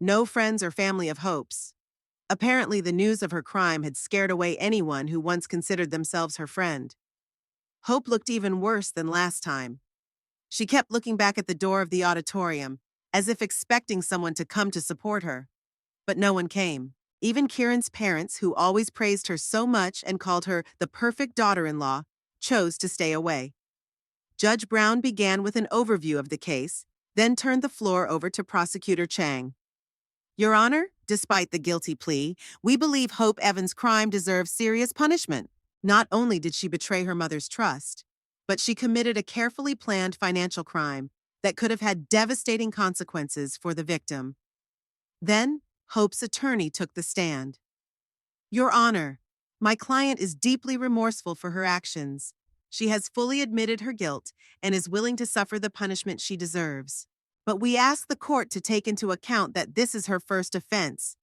S1: No friends or family of Hope's. Apparently, the news of her crime had scared away anyone who once considered themselves her friend. Hope looked even worse than last time. She kept looking back at the door of the auditorium, as if expecting someone to come to support her. But no one came. Even Kieran's parents, who always praised her so much and called her the perfect daughter-in-law, chose to stay away. Judge Brown began with an overview of the case, then turned the floor over to Prosecutor Chang. Your Honor, despite the guilty plea, we believe Hope Evans' crime deserves serious punishment. Not only did she betray her mother's trust, but she committed a carefully planned financial crime that could have had devastating consequences for the victim. Then, Hope's attorney took the stand. Your Honor, my client is deeply remorseful for her actions. She has fully admitted her guilt and is willing to suffer the punishment she deserves. But we ask the court to take into account that this is her first offense,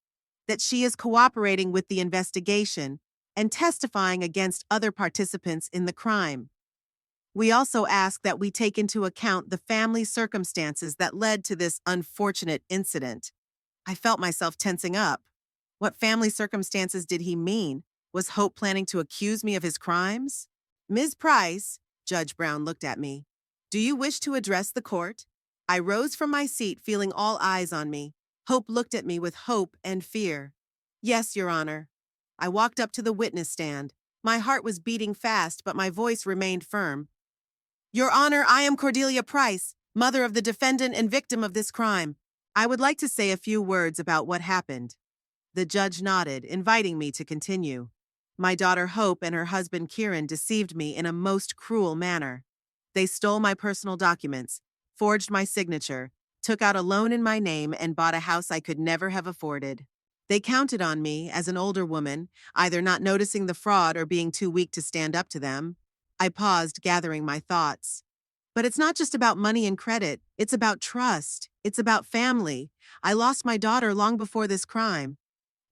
S1: that she is cooperating with the investigation and testifying against other participants in the crime. We also ask that we take into account the family circumstances that led to this unfortunate incident. I felt myself tensing up. What family circumstances did he mean? Was Hope planning to accuse me of his crimes? Ms. Price, Judge Brown looked at me. Do you wish to address the court? I rose from my seat, feeling all eyes on me. Hope looked at me with hope and fear. Yes, Your Honor. I walked up to the witness stand. My heart was beating fast, but my voice remained firm. Your Honor, I am Cordelia Price, mother of the defendant and victim of this crime. I would like to say a few words about what happened. The judge nodded, inviting me to continue. My daughter Hope and her husband Kieran deceived me in a most cruel manner. They stole my personal documents, forged my signature, took out a loan in my name, and bought a house I could never have afforded. They counted on me, as an older woman, either not noticing the fraud or being too weak to stand up to them. I paused, gathering my thoughts. But it's not just about money and credit. It's about trust. It's about family. I lost my daughter long before this crime.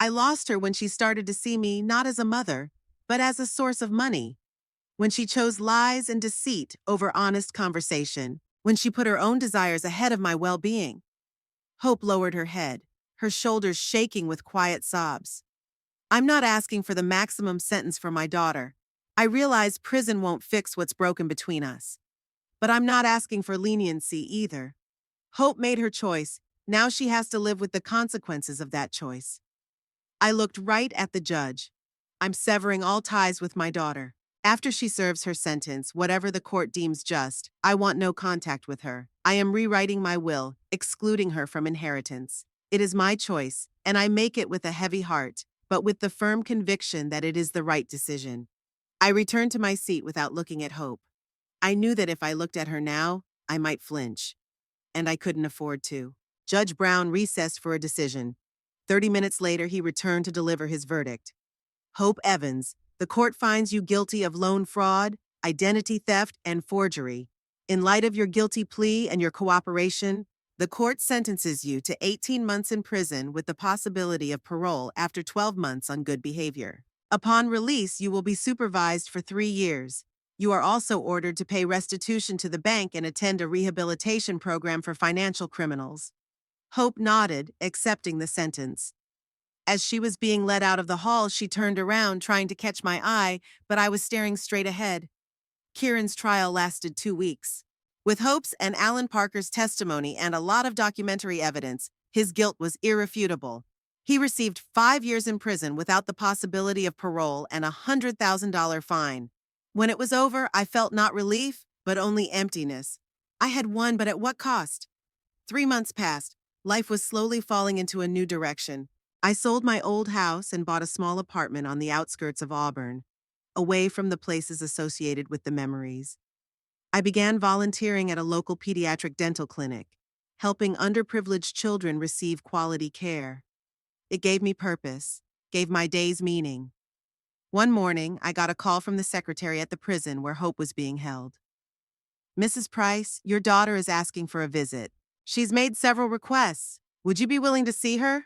S1: I lost her when she started to see me not as a mother, but as a source of money. When she chose lies and deceit over honest conversation. When she put her own desires ahead of my well-being. Hope lowered her head, her shoulders shaking with quiet sobs. I'm not asking for the maximum sentence for my daughter. I realize prison won't fix what's broken between us. But I'm not asking for leniency either. Hope made her choice. Now she has to live with the consequences of that choice. I looked right at the judge. I'm severing all ties with my daughter. After she serves her sentence, whatever the court deems just, I want no contact with her. I am rewriting my will, excluding her from inheritance. It is my choice, and I make it with a heavy heart, but with the firm conviction that it is the right decision. I returned to my seat without looking at Hope. I knew that if I looked at her now, I might flinch. And I couldn't afford to. Judge Brown recessed for a decision. 30 minutes later, he returned to deliver his verdict. Hope Evans, the court finds you guilty of loan fraud, identity theft, and forgery. In light of your guilty plea and your cooperation, the court sentences you to 18 months in prison with the possibility of parole after 12 months on good behavior. Upon release, you will be supervised for 3 years. You are also ordered to pay restitution to the bank and attend a rehabilitation program for financial criminals. Hope nodded, accepting the sentence. As she was being led out of the hall, she turned around, trying to catch my eye, but I was staring straight ahead. Kieran's trial lasted 2 weeks. With Hope's and Alan Parker's testimony and a lot of documentary evidence, his guilt was irrefutable. He received 5 years in prison without the possibility of parole and a $100,000 fine. When it was over, I felt not relief, but only emptiness. I had won, but at what cost? 3 months passed. Life was slowly falling into a new direction. I sold my old house and bought a small apartment on the outskirts of Auburn, away from the places associated with the memories. I began volunteering at a local pediatric dental clinic, helping underprivileged children receive quality care. It gave me purpose, gave my days meaning. One morning, I got a call from the secretary at the prison where Hope was being held. Mrs. Price, your daughter is asking for a visit. She's made several requests. Would you be willing to see her?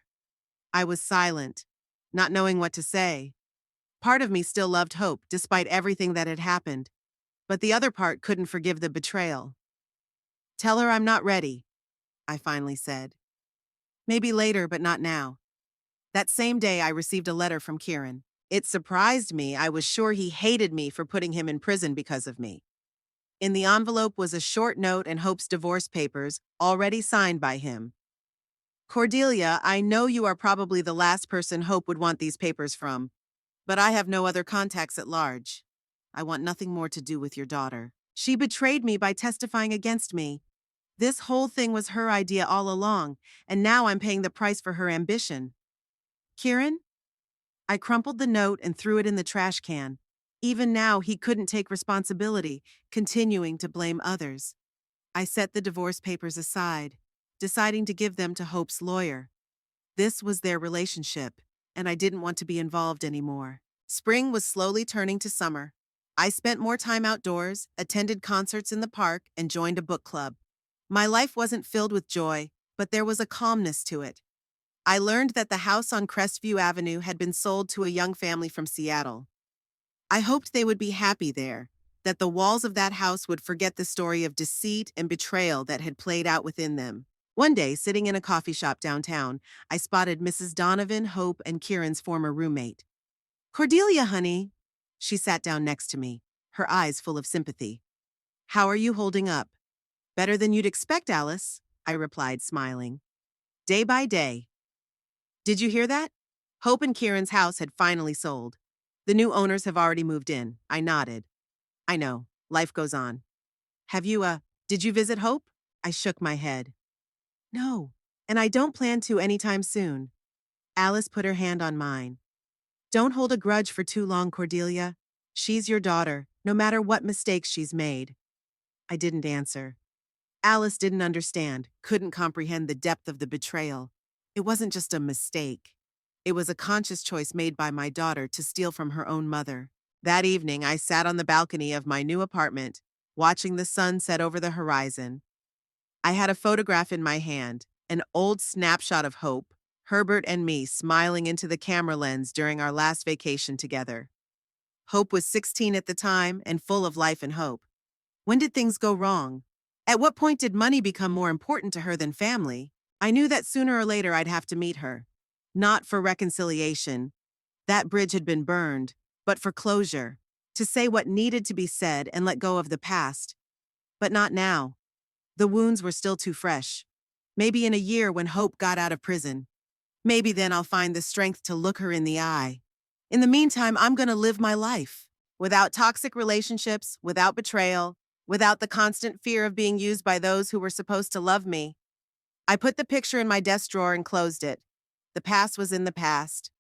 S1: I was silent, not knowing what to say. Part of me still loved Hope, despite everything that had happened. But the other part couldn't forgive the betrayal. Tell her I'm not ready, I finally said. Maybe later, but not now. That same day, I received a letter from Kieran. It surprised me. I was sure he hated me for putting him in prison because of me. In the envelope was a short note and Hope's divorce papers, already signed by him. Cordelia, I know you are probably the last person Hope would want these papers from, but I have no other contacts at large. I want nothing more to do with your daughter. She betrayed me by testifying against me. This whole thing was her idea all along, and now I'm paying the price for her ambition. Kieran? I crumpled the note and threw it in the trash can. Even now, he couldn't take responsibility, continuing to blame others. I set the divorce papers aside, deciding to give them to Hope's lawyer. This was their relationship, and I didn't want to be involved anymore. Spring was slowly turning to summer. I spent more time outdoors, attended concerts in the park, and joined a book club. My life wasn't filled with joy, but there was a calmness to it. I learned that the house on Crestview Avenue had been sold to a young family from Seattle. I hoped they would be happy there, that the walls of that house would forget the story of deceit and betrayal that had played out within them. One day, sitting in a coffee shop downtown, I spotted Mrs. Donovan, Hope, and Kieran's former roommate. Cordelia, honey. She sat down next to me, her eyes full of sympathy. How are you holding up? Better than you'd expect, Alice, I replied, smiling. Day by day. Did you hear that? Hope and Kieran's house had finally sold. The new owners have already moved in. I nodded. I know. Life goes on. Did you visit Hope? I shook my head. No. And I don't plan to anytime soon. Alice put her hand on mine. Don't hold a grudge for too long, Cordelia. She's your daughter, no matter what mistakes she's made. I didn't answer. Alice didn't understand, couldn't comprehend the depth of the betrayal. It wasn't just a mistake. It was a conscious choice made by my daughter to steal from her own mother. That evening, I sat on the balcony of my new apartment, watching the sun set over the horizon. I had a photograph in my hand, an old snapshot of Hope, Herbert, and me smiling into the camera lens during our last vacation together. Hope was 16 at the time and full of life and hope. When did things go wrong? At what point did money become more important to her than family? I knew that sooner or later I'd have to meet her. Not for reconciliation. That bridge had been burned, but for closure. To say what needed to be said and let go of the past. But not now. The wounds were still too fresh. Maybe in a year when Hope got out of prison. Maybe then I'll find the strength to look her in the eye. In the meantime, I'm gonna live my life. Without toxic relationships, without betrayal, without the constant fear of being used by those who were supposed to love me. I put the picture in my desk drawer and closed it. The past was in the past.